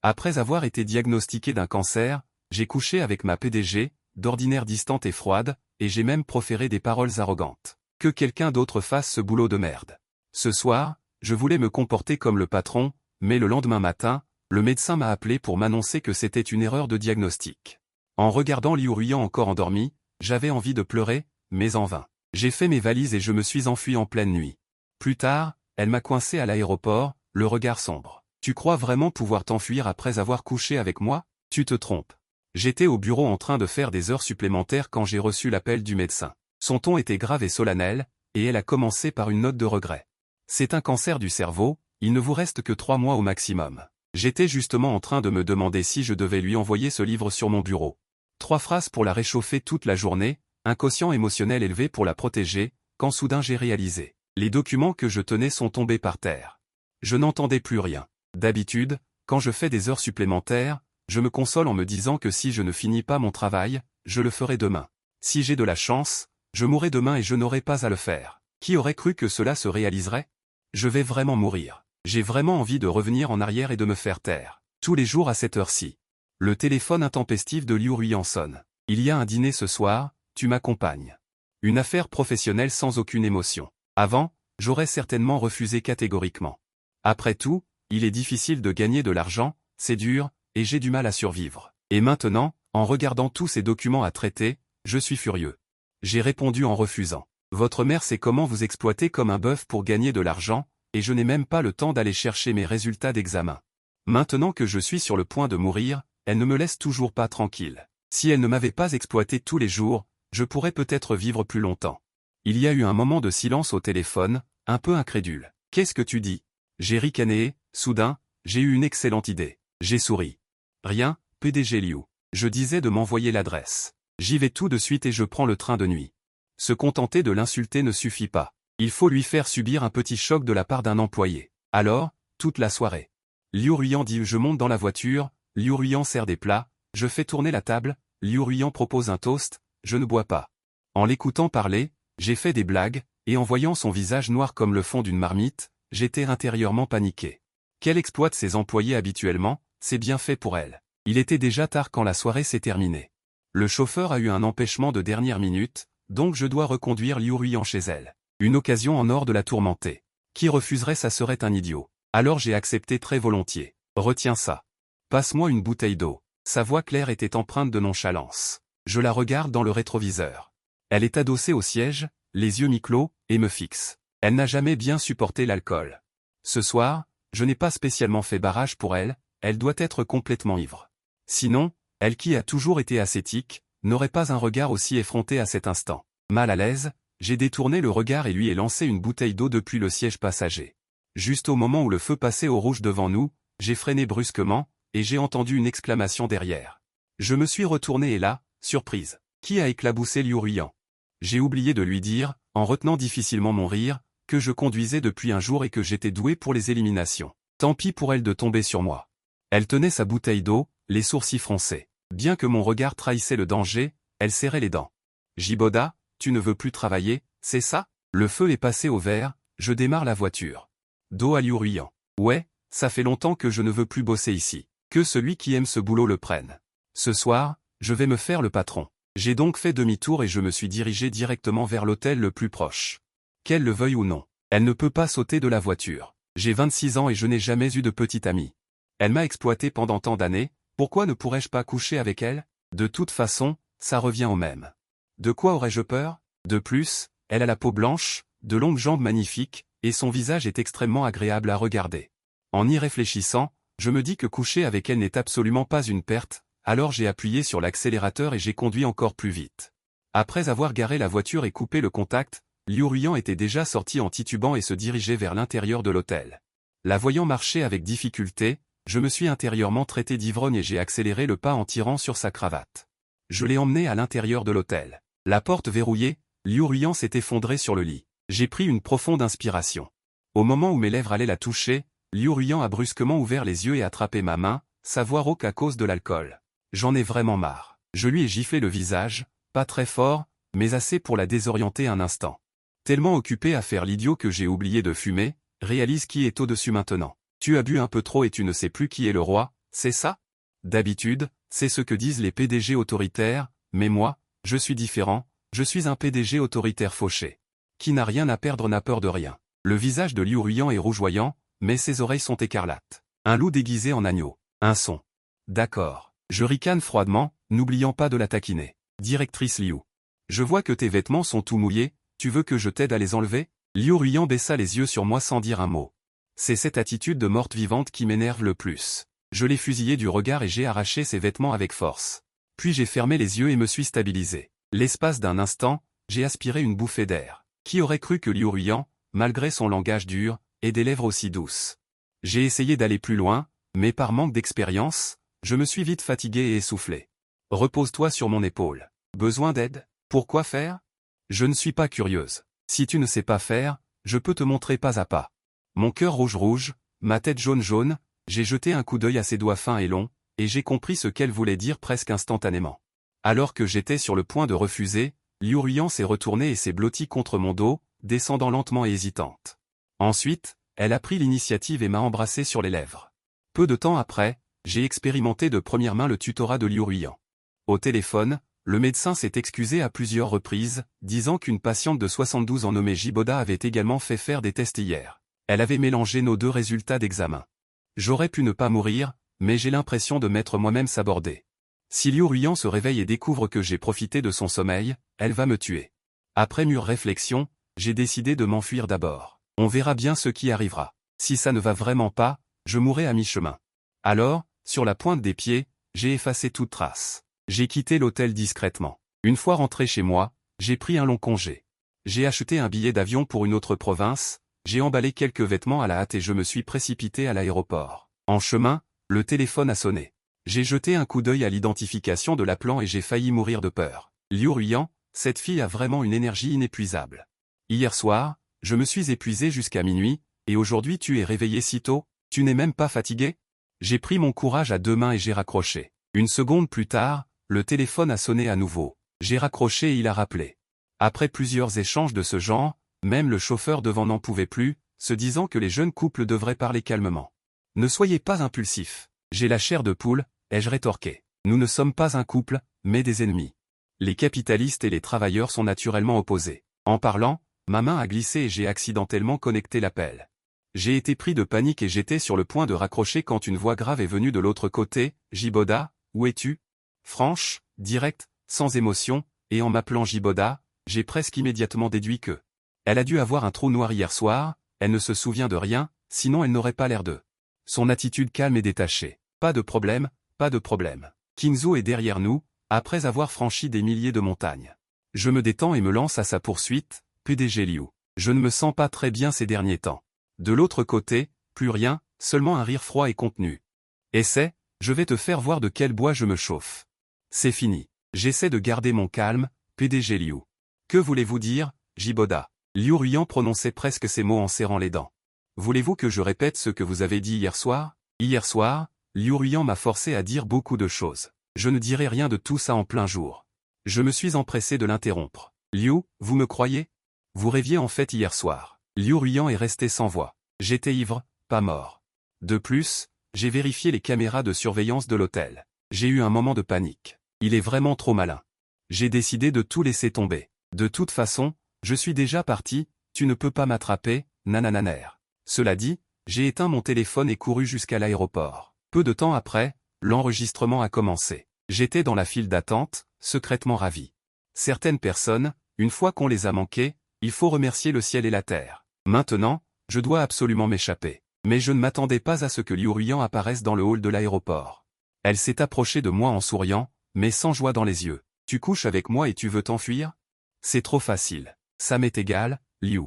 Après avoir été diagnostiqué d'un cancer, j'ai couché avec ma PDG, d'ordinaire distante et froide, et j'ai même proféré des paroles arrogantes. Que quelqu'un d'autre fasse ce boulot de merde. Ce soir, je voulais me comporter comme le patron, mais le lendemain matin, le médecin m'a appelé pour m'annoncer que c'était une erreur de diagnostic. En regardant Liu Ruiyan encore endormi, j'avais envie de pleurer, mais en vain. J'ai fait mes valises et je me suis enfui en pleine nuit. Plus tard, elle m'a coincé à l'aéroport, le regard sombre. Tu crois vraiment pouvoir t'enfuir après avoir couché avec moi? Tu te trompes. J'étais au bureau en train de faire des heures supplémentaires quand j'ai reçu l'appel du médecin. Son ton était grave et solennel, et elle a commencé par une note de regret. C'est un cancer du cerveau, il ne vous reste que 3 mois au maximum. J'étais justement en train de me demander si je devais lui envoyer ce livre sur mon bureau. 3 phrases pour la réchauffer toute la journée, un quotient émotionnel élevé pour la protéger, quand soudain j'ai réalisé. Les documents que je tenais sont tombés par terre. Je n'entendais plus rien. D'habitude, quand je fais des heures supplémentaires, je me console en me disant que si je ne finis pas mon travail, je le ferai demain. Si j'ai de la chance, je mourrai demain et je n'aurai pas à le faire. Qui aurait cru que cela se réaliserait? Je vais vraiment mourir. J'ai vraiment envie de revenir en arrière et de me faire taire. Tous les jours à cette heure-ci. Le téléphone intempestif de Liu Ruiyan sonne. Il y a un dîner ce soir, tu m'accompagnes. Une affaire professionnelle sans aucune émotion. Avant, j'aurais certainement refusé catégoriquement. Après tout, il est difficile de gagner de l'argent, c'est dur, et j'ai du mal à survivre. Et maintenant, en regardant tous ces documents à traiter, je suis furieux. J'ai répondu en refusant. Votre mère sait comment vous exploiter comme un bœuf pour gagner de l'argent, et je n'ai même pas le temps d'aller chercher mes résultats d'examen. Maintenant que je suis sur le point de mourir, elle ne me laisse toujours pas tranquille. Si elle ne m'avait pas exploité tous les jours, je pourrais peut-être vivre plus longtemps. Il y a eu un moment de silence au téléphone, un peu incrédule. Qu'est-ce que tu dis? J'ai ricané, soudain, j'ai eu une excellente idée. J'ai souri. Rien, PDG Liu. Je disais de m'envoyer l'adresse. J'y vais tout de suite et je prends le train de nuit. Se contenter de l'insulter ne suffit pas. Il faut lui faire subir un petit choc de la part d'un employé. Alors, toute la soirée. Liu Ruiyan dit je monte dans la voiture, Liu Ruiyan sert des plats, je fais tourner la table, Liu Ruiyan propose un toast, je ne bois pas. En l'écoutant parler, j'ai fait des blagues, et en voyant son visage noir comme le fond d'une marmite, j'étais intérieurement paniqué. Qu'elle exploite ses employés habituellement, c'est bien fait pour elle. Il était déjà tard quand la soirée s'est terminée. Le chauffeur a eu un empêchement de dernière minute, donc je dois reconduire Liu Ruiyan chez elle. Une occasion en or de la tourmenter. Qui refuserait ça serait un idiot. Alors j'ai accepté très volontiers. Retiens ça. Passe-moi une bouteille d'eau. Sa voix claire était empreinte de nonchalance. Je la regarde dans le rétroviseur. Elle est adossée au siège, les yeux mi-clos, et me fixe. Elle n'a jamais bien supporté l'alcool. Ce soir, je n'ai pas spécialement fait barrage pour elle, elle doit être complètement ivre. Sinon, elle qui a toujours été ascétique, n'aurait pas un regard aussi effronté à cet instant. Mal à l'aise, j'ai détourné le regard et lui ai lancé une bouteille d'eau depuis le siège passager. Juste au moment où le feu passait au rouge devant nous, j'ai freiné brusquement, et j'ai entendu une exclamation derrière. Je me suis retourné et là, surprise. Qui a éclaboussé Liu Ruiyan? J'ai oublié de lui dire, en retenant difficilement mon rire, que je conduisais depuis un jour et que j'étais doué pour les éliminations. Tant pis pour elle de tomber sur moi. Elle tenait sa bouteille d'eau, les sourcils froncés. Bien que mon regard trahissait le danger, elle serrait les dents. Jiboda, tu ne veux plus travailler, c'est ça? Le feu est passé au vert, je démarre la voiture. Dos à Liu Ruiyan. Ouais, ça fait longtemps que je ne veux plus bosser ici. Que celui qui aime ce boulot le prenne. Ce soir, je vais me faire le patron. J'ai donc fait demi-tour et je me suis dirigé directement vers l'hôtel le plus proche. Qu'elle le veuille ou non, elle ne peut pas sauter de la voiture. J'ai 26 ans et je n'ai jamais eu de petite amie. Elle m'a exploité pendant tant d'années, pourquoi ne pourrais-je pas coucher avec elle? De toute façon, ça revient au même. De quoi aurais-je peur? De plus, elle a la peau blanche, de longues jambes magnifiques, et son visage est extrêmement agréable à regarder. En y réfléchissant, je me dis que coucher avec elle n'est absolument pas une perte, alors j'ai appuyé sur l'accélérateur et j'ai conduit encore plus vite. Après avoir garé la voiture et coupé le contact, Liu Ruiyan était déjà sorti en titubant et se dirigeait vers l'intérieur de l'hôtel. La voyant marcher avec difficulté, je me suis intérieurement traité d'ivrogne et j'ai accéléré le pas en tirant sur sa cravate. Je l'ai emmené à l'intérieur de l'hôtel. La porte verrouillée, Liu Ruiyan s'est effondré sur le lit. J'ai pris une profonde inspiration. Au moment où mes lèvres allaient la toucher, Liu Ruiyan a brusquement ouvert les yeux et attrapé ma main, sa voix rauque à cause de l'alcool. J'en ai vraiment marre. Je lui ai giflé le visage, pas très fort, mais assez pour la désorienter un instant. Tellement occupé à faire l'idiot que j'ai oublié de fumer, réalise qui est au-dessus maintenant. Tu as bu un peu trop et tu ne sais plus qui est le roi, C'est ça? D'habitude, c'est ce que disent les PDG autoritaires, mais moi, je suis différent, je suis un PDG autoritaire fauché. Qui n'a rien à perdre n'a peur de rien. Le visage de Liu Ruyan est rougeoyant, mais ses oreilles sont écarlates. Un loup déguisé en agneau. Un son. D'accord. Je ricane froidement, n'oubliant pas de la taquiner. Directrice Liu. Je vois que tes vêtements sont tout mouillés, tu veux que je t'aide à les enlever? Liu Ruyan baissa les yeux sur moi sans dire un mot. C'est cette attitude de morte vivante qui m'énerve le plus. Je l'ai fusillé du regard et j'ai arraché ses vêtements avec force. Puis j'ai fermé les yeux et me suis stabilisé. L'espace d'un instant, j'ai aspiré une bouffée d'air. Qui aurait cru que Liu Ruyan, malgré son langage dur, ait des lèvres aussi douces? J'ai essayé d'aller plus loin, mais par manque d'expérience, je me suis vite fatigué et essoufflé. Repose-toi sur mon épaule. Besoin d'aide? Pourquoi faire? Je ne suis pas curieuse. Si tu ne sais pas faire, je peux te montrer pas à pas. Mon cœur rouge, ma tête jaune, j'ai jeté un coup d'œil à ses doigts fins et longs, et j'ai compris ce qu'elle voulait dire presque instantanément. Alors que j'étais sur le point de refuser, Liu Ruyan s'est retournée et s'est blottie contre mon dos, descendant lentement et hésitante. Ensuite, elle a pris l'initiative et m'a embrassé sur les lèvres. Peu de temps après, j'ai expérimenté de première main le tutorat de Liu Ruyan. Au téléphone, le médecin s'est excusé à plusieurs reprises, disant qu'une patiente de 72 ans nommée Jiboda avait également fait faire des tests hier. Elle avait mélangé nos 2 résultats d'examen. J'aurais pu ne pas mourir, mais j'ai l'impression de m'être moi-même sabordé. Si Liu Ruyan se réveille et découvre que j'ai profité de son sommeil, elle va me tuer. Après mûre réflexion, j'ai décidé de m'enfuir d'abord. On verra bien ce qui arrivera. Si ça ne va vraiment pas, je mourrai à mi-chemin. Alors, sur la pointe des pieds, j'ai effacé toute trace. J'ai quitté l'hôtel discrètement. Une fois rentré chez moi, j'ai pris un long congé. J'ai acheté un billet d'avion pour une autre province, j'ai emballé quelques vêtements à la hâte et je me suis précipité à l'aéroport. En chemin, le téléphone a sonné. J'ai jeté un coup d'œil à l'identification de l'appelant et j'ai failli mourir de peur. Liu Ruyan, cette fille a vraiment une énergie inépuisable. Hier soir, je me suis épuisé jusqu'à minuit, et aujourd'hui tu es réveillé si tôt, tu n'es même pas fatigué? J'ai pris mon courage à 2 mains et j'ai raccroché. Une seconde plus tard, le téléphone a sonné à nouveau. J'ai raccroché et il a rappelé. Après plusieurs échanges de ce genre, même le chauffeur devant n'en pouvait plus, se disant que les jeunes couples devraient parler calmement. Ne soyez pas impulsifs. J'ai la chair de poule, ai-je rétorqué. Nous ne sommes pas un couple, mais des ennemis. Les capitalistes et les travailleurs sont naturellement opposés. En parlant, ma main a glissé et j'ai accidentellement connecté l'appel. J'ai été pris de panique et j'étais sur le point de raccrocher quand une voix grave est venue de l'autre côté. Jiboda, où es-tu? Franche, directe, sans émotion, et en m'appelant Jiboda, j'ai presque immédiatement déduit que elle a dû avoir un trou noir hier soir, elle ne se souvient de rien, sinon elle n'aurait pas l'air de. Son attitude calme et détachée. Pas de problème, pas de problème. Kinzo est derrière nous, après avoir franchi des milliers de montagnes. Je me détends et me lance à sa poursuite, PDG Liu. Je ne me sens pas très bien ces derniers temps. De l'autre côté, plus rien, seulement un rire froid et contenu. Essaie, je vais te faire voir de quel bois je me chauffe. C'est fini. J'essaie de garder mon calme, PDG Liu. Que voulez-vous dire, Jiboda? Liu Ruyan prononçait presque ces mots en serrant les dents. Voulez-vous que je répète ce que vous avez dit hier soir? Hier soir, Liu Ruyan m'a forcé à dire beaucoup de choses. Je ne dirai rien de tout ça en plein jour. Je me suis empressé de l'interrompre. Liu, vous me croyez? Vous rêviez en fait hier soir. Liu Ruyan est resté sans voix. J'étais ivre, pas mort. De plus, j'ai vérifié les caméras de surveillance de l'hôtel. J'ai eu un moment de panique. Il est vraiment trop malin. J'ai décidé de tout laisser tomber. De toute façon, je suis déjà parti, tu ne peux pas m'attraper, nanananer. Cela dit, j'ai éteint mon téléphone et couru jusqu'à l'aéroport. Peu de temps après, l'enregistrement a commencé. J'étais dans la file d'attente, secrètement ravi. Certaines personnes, une fois qu'on les a manquées, il faut remercier le ciel et la terre. Maintenant, je dois absolument m'échapper. Mais je ne m'attendais pas à ce que Liu Ruyan apparaisse dans le hall de l'aéroport. Elle s'est approchée de moi en souriant, mais sans joie dans les yeux. Tu couches avec moi et tu veux t'enfuir? C'est trop facile. Ça m'est égal, Liu.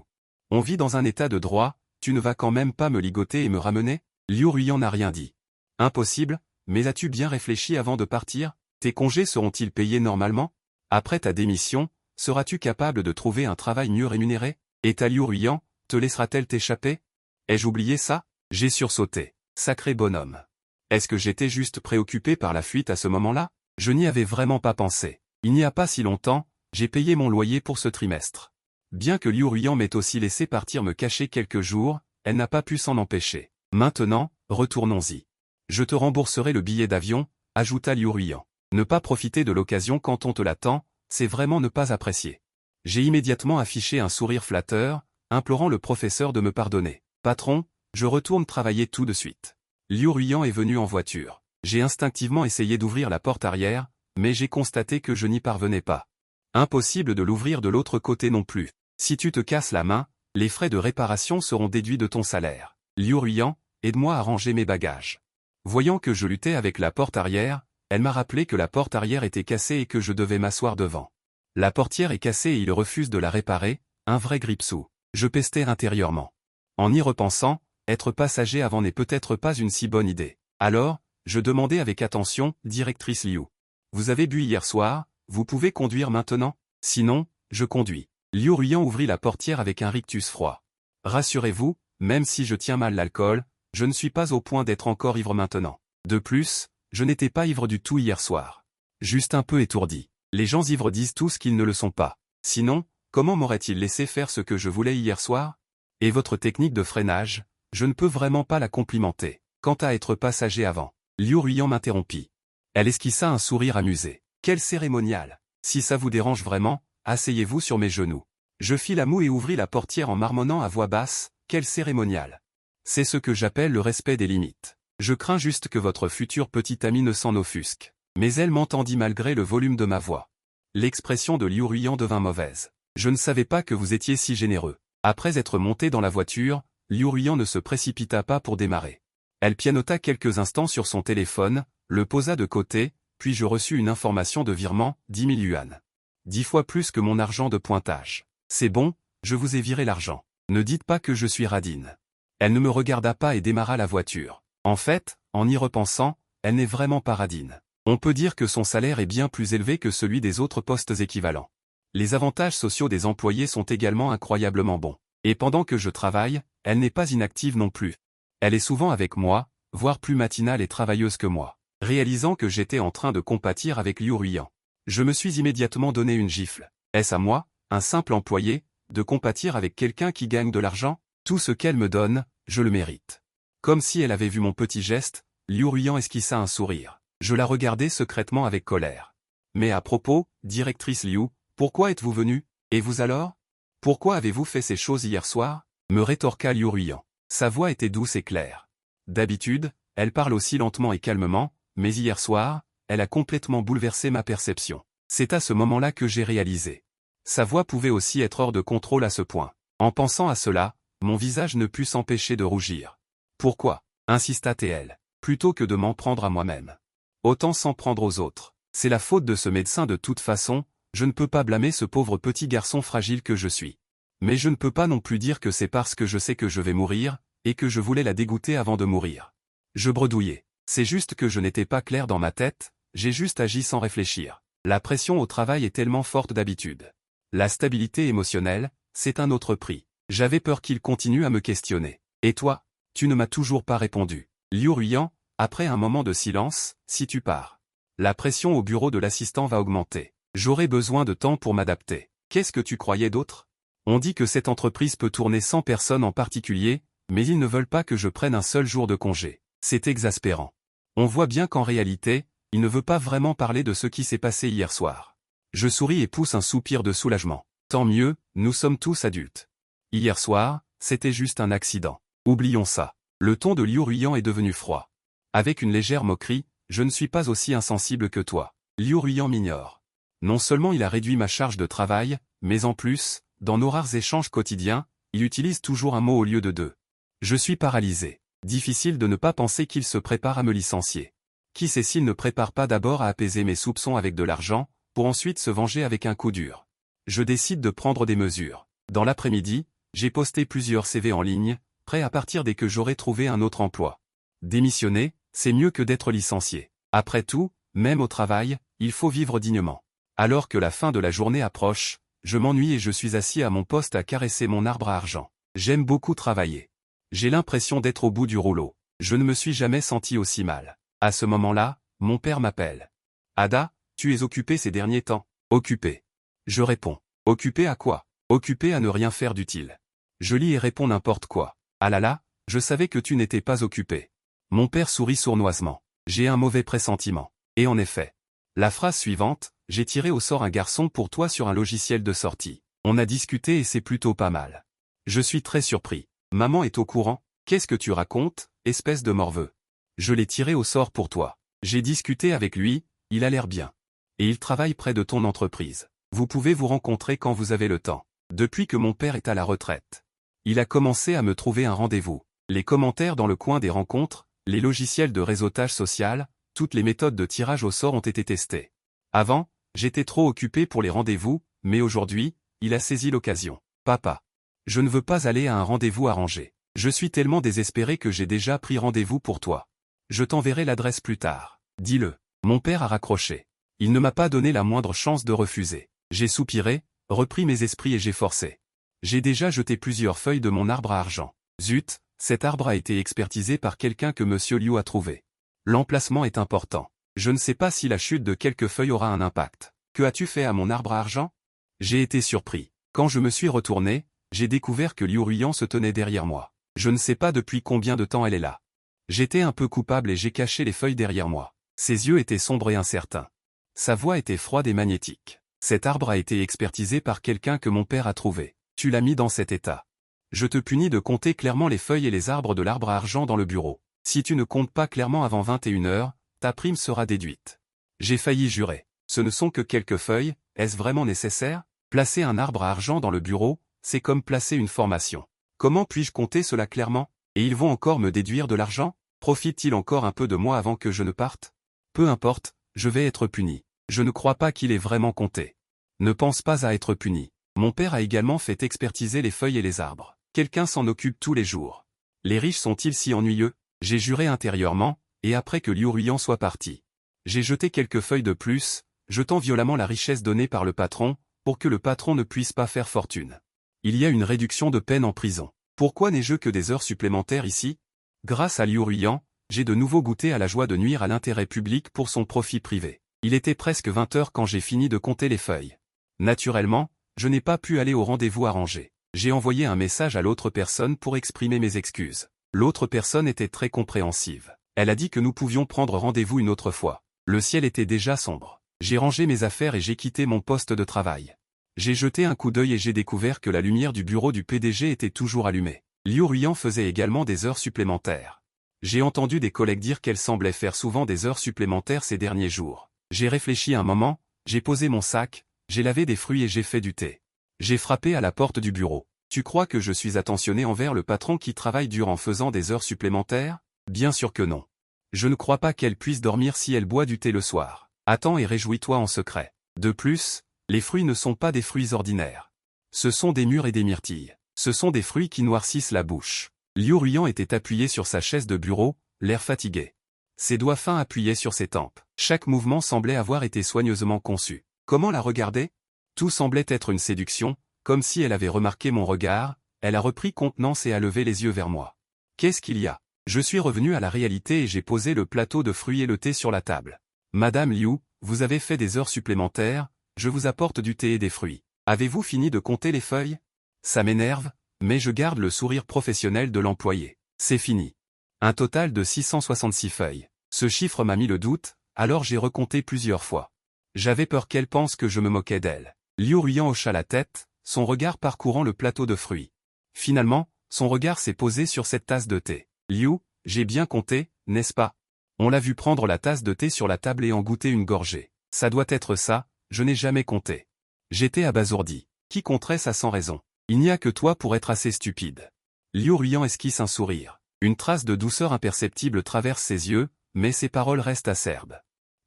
On vit dans un état de droit, tu ne vas quand même pas me ligoter et me ramener? Liu Ruyan n'a rien dit. Impossible, mais as-tu bien réfléchi avant de partir? Tes congés seront-ils payés normalement? Après ta démission, seras-tu capable de trouver un travail mieux rémunéré? Et ta Liu Ruyan, te laissera-t-elle t'échapper? Ai-je oublié ça? J'ai sursauté. Sacré bonhomme. Est-ce que j'étais juste préoccupé par la fuite à ce moment-là? Je n'y avais vraiment pas pensé. Il n'y a pas si longtemps, j'ai payé mon loyer pour ce trimestre. Bien que Liu Ruyan m'ait aussi laissé partir me cacher quelques jours, elle n'a pas pu s'en empêcher. Maintenant, retournons-y. Je te rembourserai le billet d'avion, ajouta Liu Ruiyan. Ne pas profiter de l'occasion quand on te l'attend, c'est vraiment ne pas apprécier. J'ai immédiatement affiché un sourire flatteur, implorant le professeur de me pardonner. Patron, je retourne travailler tout de suite. Liu Ruiyan est venu en voiture. J'ai instinctivement essayé d'ouvrir la porte arrière, mais j'ai constaté que je n'y parvenais pas. Impossible de l'ouvrir de l'autre côté non plus. Si tu te casses la main, les frais de réparation seront déduits de ton salaire. Liu Ruiyan, aide-moi à ranger mes bagages. Voyant que je luttais avec la porte arrière, elle m'a rappelé que la porte arrière était cassée et que je devais m'asseoir devant. La portière est cassée et il refuse de la réparer, un vrai gripsou. Je pestais intérieurement. En y repensant, être passager avant n'est peut-être pas une si bonne idée. Alors, je demandai avec attention, directrice Liu. Vous avez bu hier soir, vous pouvez conduire maintenant? Sinon, je conduis. Liu Ruiyan ouvrit la portière avec un rictus froid. Rassurez-vous, même si je tiens mal l'alcool, je ne suis pas au point d'être encore ivre maintenant. De plus, je n'étais pas ivre du tout hier soir. Juste un peu étourdi. Les gens ivres disent tous qu'ils ne le sont pas. Sinon, comment m'aurait-il laissé faire ce que je voulais hier soir? Et votre technique de freinage, je ne peux vraiment pas la complimenter. Quant à être passager avant, Liu Ruiyan m'interrompit. Elle esquissa un sourire amusé. Quel cérémonial! Si ça vous dérange vraiment, asseyez-vous sur mes genoux. Je fis la moue et ouvris la portière en marmonnant à voix basse, quel cérémonial! C'est ce que j'appelle le respect des limites. Je crains juste que votre future petite amie ne s'en offusque. Mais elle m'entendit malgré le volume de ma voix. L'expression de Liu Ruiyan devint mauvaise. Je ne savais pas que vous étiez si généreux. Après être monté dans la voiture, Liu Ruiyan ne se précipita pas pour démarrer. Elle pianota quelques instants sur son téléphone, le posa de côté, puis je reçus une information de virement, 10 000 yuan. 10 fois plus que mon argent de pointage. C'est bon, je vous ai viré l'argent. Ne dites pas que je suis radine. Elle ne me regarda pas et démarra la voiture. En fait, en y repensant, elle n'est vraiment pas radine. On peut dire que son salaire est bien plus élevé que celui des autres postes équivalents. Les avantages sociaux des employés sont également incroyablement bons. Et pendant que je travaille, elle n'est pas inactive non plus. Elle est souvent avec moi, voire plus matinale et travailleuse que moi. Réalisant que j'étais en train de compatir avec Liu Ruiyan, je me suis immédiatement donné une gifle. Est-ce à moi, un simple employé, de compatir avec quelqu'un qui gagne de l'argent? Tout ce qu'elle me donne, je le mérite. Comme si elle avait vu mon petit geste, Liu Ruiyan esquissa un sourire. Je la regardai secrètement avec colère. Mais à propos, directrice Liu, pourquoi êtes-vous venue? Et vous alors? Pourquoi avez-vous fait ces choses hier soir? Me rétorqua Liu Ruiyan. Sa voix était douce et claire. D'habitude, elle parle aussi lentement et calmement, mais hier soir, elle a complètement bouleversé ma perception. C'est à ce moment-là que j'ai réalisé. Sa voix pouvait aussi être hors de contrôle à ce point. En pensant à cela, mon visage ne put s'empêcher de rougir. Pourquoi? Insista-t-elle. Plutôt que de m'en prendre à moi-même. Autant s'en prendre aux autres. C'est la faute de ce médecin de toute façon, je ne peux pas blâmer ce pauvre petit garçon fragile que je suis. Mais je ne peux pas non plus dire que c'est parce que je sais que je vais mourir, et que je voulais la dégoûter avant de mourir. Je bredouillais. C'est juste que je n'étais pas clair dans ma tête, j'ai juste agi sans réfléchir. La pression au travail est tellement forte d'habitude. La stabilité émotionnelle, c'est un autre prix. J'avais peur qu'il continue à me questionner. Et toi? Tu ne m'as toujours pas répondu. Liu Ruiyan, après un moment de silence, si tu pars. La pression au bureau de l'assistant va augmenter. J'aurai besoin de temps pour m'adapter. Qu'est-ce que tu croyais d'autre? On dit que cette entreprise peut tourner sans personne en particulier, mais ils ne veulent pas que je prenne un seul jour de congé. C'est exaspérant. On voit bien qu'en réalité, il ne veut pas vraiment parler de ce qui s'est passé hier soir. Je souris et pousse un soupir de soulagement. Tant mieux, nous sommes tous adultes. Hier soir, c'était juste un accident. Oublions ça. Le ton de Liu Ruiyan est devenu froid. Avec une légère moquerie, je ne suis pas aussi insensible que toi. Liu Ruiyan m'ignore. Non seulement il a réduit ma charge de travail, mais en plus, dans nos rares échanges quotidiens, il utilise toujours un mot au lieu de deux. Je suis paralysé. Difficile de ne pas penser qu'il se prépare à me licencier. Qui sait s'il ne prépare pas d'abord à apaiser mes soupçons avec de l'argent, pour ensuite se venger avec un coup dur. Je décide de prendre des mesures. Dans l'après-midi, j'ai posté plusieurs CV en ligne, prêt à partir dès que j'aurai trouvé un autre emploi. Démissionner, c'est mieux que d'être licencié. Après tout, même au travail, il faut vivre dignement. Alors que la fin de la journée approche, je m'ennuie et je suis assis à mon poste à caresser mon arbre à argent. J'aime beaucoup travailler. J'ai l'impression d'être au bout du rouleau. Je ne me suis jamais senti aussi mal. À ce moment-là, mon père m'appelle. Ada, tu es occupé ces derniers temps? Occupé. Je réponds. Occupé à quoi? Occupé à ne rien faire d'utile. Je lis et réponds n'importe quoi. Ah là là, je savais que tu n'étais pas occupé. Mon père sourit sournoisement. J'ai un mauvais pressentiment. Et en effet. La phrase suivante, j'ai tiré au sort un garçon pour toi sur un logiciel de sortie. On a discuté et c'est plutôt pas mal. Je suis très surpris. Maman est au courant? Qu'est-ce que tu racontes, espèce de morveux? Je l'ai tiré au sort pour toi. J'ai discuté avec lui, il a l'air bien. Et il travaille près de ton entreprise. Vous pouvez vous rencontrer quand vous avez le temps. Depuis que mon père est à la retraite. Il a commencé à me trouver un rendez-vous. Les commentaires dans le coin des rencontres, les logiciels de réseautage social, toutes les méthodes de tirage au sort ont été testées. Avant, j'étais trop occupé pour les rendez-vous, mais aujourd'hui, il a saisi l'occasion. Papa. Je ne veux pas aller à un rendez-vous arrangé. Je suis tellement désespéré que j'ai déjà pris rendez-vous pour toi. Je t'enverrai l'adresse plus tard. Dis-le. Mon père a raccroché. Il ne m'a pas donné la moindre chance de refuser. J'ai soupiré, repris mes esprits et j'ai forcé. J'ai déjà jeté plusieurs feuilles de mon arbre à argent. Zut, cet arbre a été expertisé par quelqu'un que Monsieur Liu a trouvé. L'emplacement est important. Je ne sais pas si la chute de quelques feuilles aura un impact. Que as-tu fait à mon arbre à argent? J'ai été surpris. Quand je me suis retourné, j'ai découvert que Liu Ruyan se tenait derrière moi. Je ne sais pas depuis combien de temps elle est là. J'étais un peu coupable et j'ai caché les feuilles derrière moi. Ses yeux étaient sombres et incertains. Sa voix était froide et magnétique. Cet arbre a été expertisé par quelqu'un que mon père a trouvé. Tu l'as mis dans cet état. Je te punis de compter clairement les feuilles et les arbres de l'arbre à argent dans le bureau. Si tu ne comptes pas clairement avant 21 heures, ta prime sera déduite. J'ai failli jurer. Ce ne sont que quelques feuilles, est-ce vraiment nécessaire? Placer un arbre à argent dans le bureau, c'est comme placer une formation. Comment puis-je compter cela clairement? Et ils vont encore me déduire de l'argent? Profite-t-il encore un peu de moi avant que je ne parte? Peu importe, je vais être puni. Je ne crois pas qu'il ait vraiment compté. Ne pense pas à être puni. Mon père a également fait expertiser les feuilles et les arbres. Quelqu'un s'en occupe tous les jours. Les riches sont-ils si ennuyeux? J'ai juré intérieurement, et après que Liu Ruyan soit parti. J'ai jeté quelques feuilles de plus, jetant violemment la richesse donnée par le patron, pour que le patron ne puisse pas faire fortune. Il y a une réduction de peine en prison. Pourquoi n'ai-je que des heures supplémentaires ici? Grâce à Liu Ruyan, j'ai de nouveau goûté à la joie de nuire à l'intérêt public pour son profit privé. Il était presque 20 heures quand j'ai fini de compter les feuilles. Naturellement, je n'ai pas pu aller au rendez-vous arrangé. J'ai envoyé un message à l'autre personne pour exprimer mes excuses. L'autre personne était très compréhensive. Elle a dit que nous pouvions prendre rendez-vous une autre fois. Le ciel était déjà sombre. J'ai rangé mes affaires et j'ai quitté mon poste de travail. J'ai jeté un coup d'œil et j'ai découvert que la lumière du bureau du PDG était toujours allumée. Liu Ruyan faisait également des heures supplémentaires. J'ai entendu des collègues dire qu'elle semblait faire souvent des heures supplémentaires ces derniers jours. J'ai réfléchi un moment, j'ai posé mon sac, j'ai lavé des fruits et j'ai fait du thé. J'ai frappé à la porte du bureau. Tu crois que je suis attentionné envers le patron qui travaille dur en faisant des heures supplémentaires? Bien sûr que non. Je ne crois pas qu'elle puisse dormir si elle boit du thé le soir. Attends et réjouis-toi en secret. De plus, les fruits ne sont pas des fruits ordinaires. Ce sont des mûres et des myrtilles. Ce sont des fruits qui noircissent la bouche. Liu Ruyan était appuyé sur sa chaise de bureau, l'air fatigué. Ses doigts fins appuyaient sur ses tempes. Chaque mouvement semblait avoir été soigneusement conçu. Comment la regarder? Tout semblait être une séduction, comme si elle avait remarqué mon regard, elle a repris contenance et a levé les yeux vers moi. Qu'est-ce qu'il y a? Je suis revenu à la réalité et j'ai posé le plateau de fruits et le thé sur la table. Madame Liu, vous avez fait des heures supplémentaires, je vous apporte du thé et des fruits. Avez-vous fini de compter les feuilles? Ça m'énerve, mais je garde le sourire professionnel de l'employé. C'est fini. Un total de 666 feuilles. Ce chiffre m'a mis le doute, alors j'ai recompté plusieurs fois. J'avais peur qu'elle pense que je me moquais d'elle. Liu Ruyan hocha la tête, son regard parcourant le plateau de fruits. Finalement, son regard s'est posé sur cette tasse de thé. Liu, j'ai bien compté, n'est-ce pas? On l'a vu prendre la tasse de thé sur la table et en goûter une gorgée. Ça doit être ça, je n'ai jamais compté. J'étais abasourdi. Qui compterait ça sans raison? Il n'y a que toi pour être assez stupide. Liu Ruyan esquisse un sourire. Une trace de douceur imperceptible traverse ses yeux, mais ses paroles restent acerbes.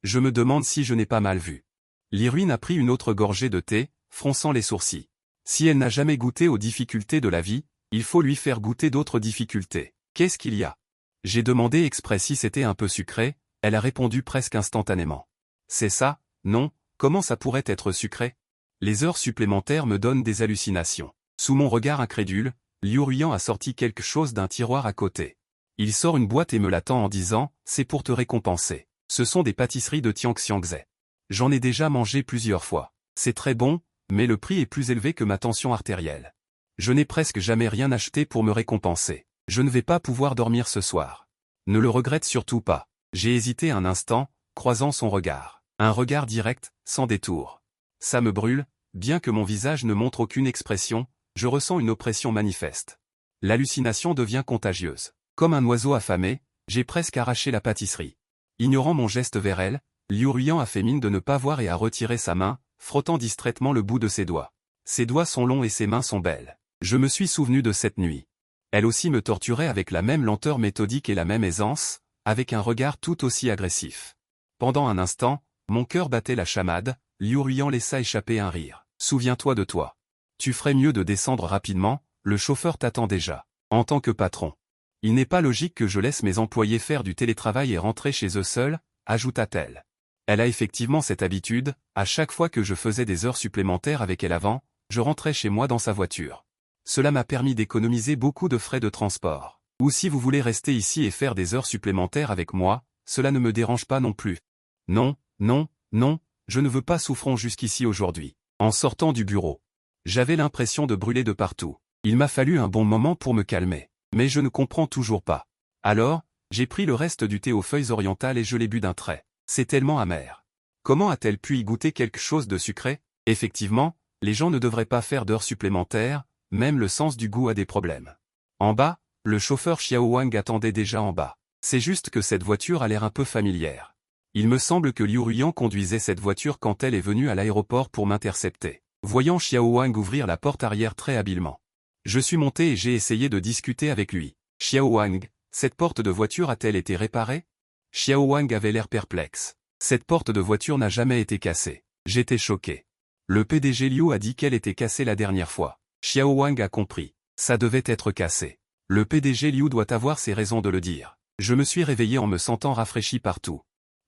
Je me demande si je n'ai pas mal vu. Liruine a pris une autre gorgée de thé, fronçant les sourcils. Si elle n'a jamais goûté aux difficultés de la vie, il faut lui faire goûter d'autres difficultés. Qu'est-ce qu'il y a? J'ai demandé exprès si c'était un peu sucré, elle a répondu presque instantanément. C'est ça, non, comment ça pourrait être sucré? Les heures supplémentaires me donnent des hallucinations. Sous mon regard incrédule, Liu Ruyan a sorti quelque chose d'un tiroir à côté. Il sort une boîte et me la tend en disant, c'est pour te récompenser. Ce sont des pâtisseries de Tianxiangzhe. J'en ai déjà mangé plusieurs fois. C'est très bon, mais le prix est plus élevé que ma tension artérielle. Je n'ai presque jamais rien acheté pour me récompenser. Je ne vais pas pouvoir dormir ce soir. Ne le regrette surtout pas. J'ai hésité un instant, croisant son regard. Un regard direct, sans détour. Ça me brûle, bien que mon visage ne montre aucune expression, je ressens une oppression manifeste. L'hallucination devient contagieuse. Comme un oiseau affamé, j'ai presque arraché la pâtisserie. Ignorant mon geste vers elle, Liu Ruyan a fait mine de ne pas voir et a retiré sa main, frottant distraitement le bout de ses doigts. Ses doigts sont longs et ses mains sont belles. Je me suis souvenu de cette nuit. Elle aussi me torturait avec la même lenteur méthodique et la même aisance, avec un regard tout aussi agressif. Pendant un instant, mon cœur battait la chamade, Liu Ruyan laissa échapper un rire. Souviens-toi de toi. Tu ferais mieux de descendre rapidement, le chauffeur t'attend déjà. En tant que patron. Il n'est pas logique que je laisse mes employés faire du télétravail et rentrer chez eux seuls, ajouta-t-elle. Elle a effectivement cette habitude, à chaque fois que je faisais des heures supplémentaires avec elle avant, je rentrais chez moi dans sa voiture. Cela m'a permis d'économiser beaucoup de frais de transport. Ou si vous voulez rester ici et faire des heures supplémentaires avec moi, cela ne me dérange pas non plus. Non, non, non, je ne veux pas souffrir jusqu'ici aujourd'hui. En sortant du bureau, j'avais l'impression de brûler de partout. Il m'a fallu un bon moment pour me calmer. Mais je ne comprends toujours pas. Alors, j'ai pris le reste du thé aux feuilles orientales et je l'ai bu d'un trait. C'est tellement amer. Comment a-t-elle pu y goûter quelque chose de sucré? Effectivement, les gens ne devraient pas faire d'heures supplémentaires, même le sens du goût a des problèmes. En bas, le chauffeur Xiao Wang attendait déjà en bas. C'est juste que cette voiture a l'air un peu familière. Il me semble que Liu Ruyan conduisait cette voiture quand elle est venue à l'aéroport pour m'intercepter. Voyant Xiao Wang ouvrir la porte arrière très habilement. Je suis monté et j'ai essayé de discuter avec lui. Xiao Wang, cette porte de voiture a-t-elle été réparée? Xiao Wang avait l'air perplexe. Cette porte de voiture n'a jamais été cassée. J'étais choqué. Le PDG Liu a dit qu'elle était cassée la dernière fois. Xiao Wang a compris. Ça devait être cassé. Le PDG Liu doit avoir ses raisons de le dire. Je me suis réveillé en me sentant rafraîchi partout.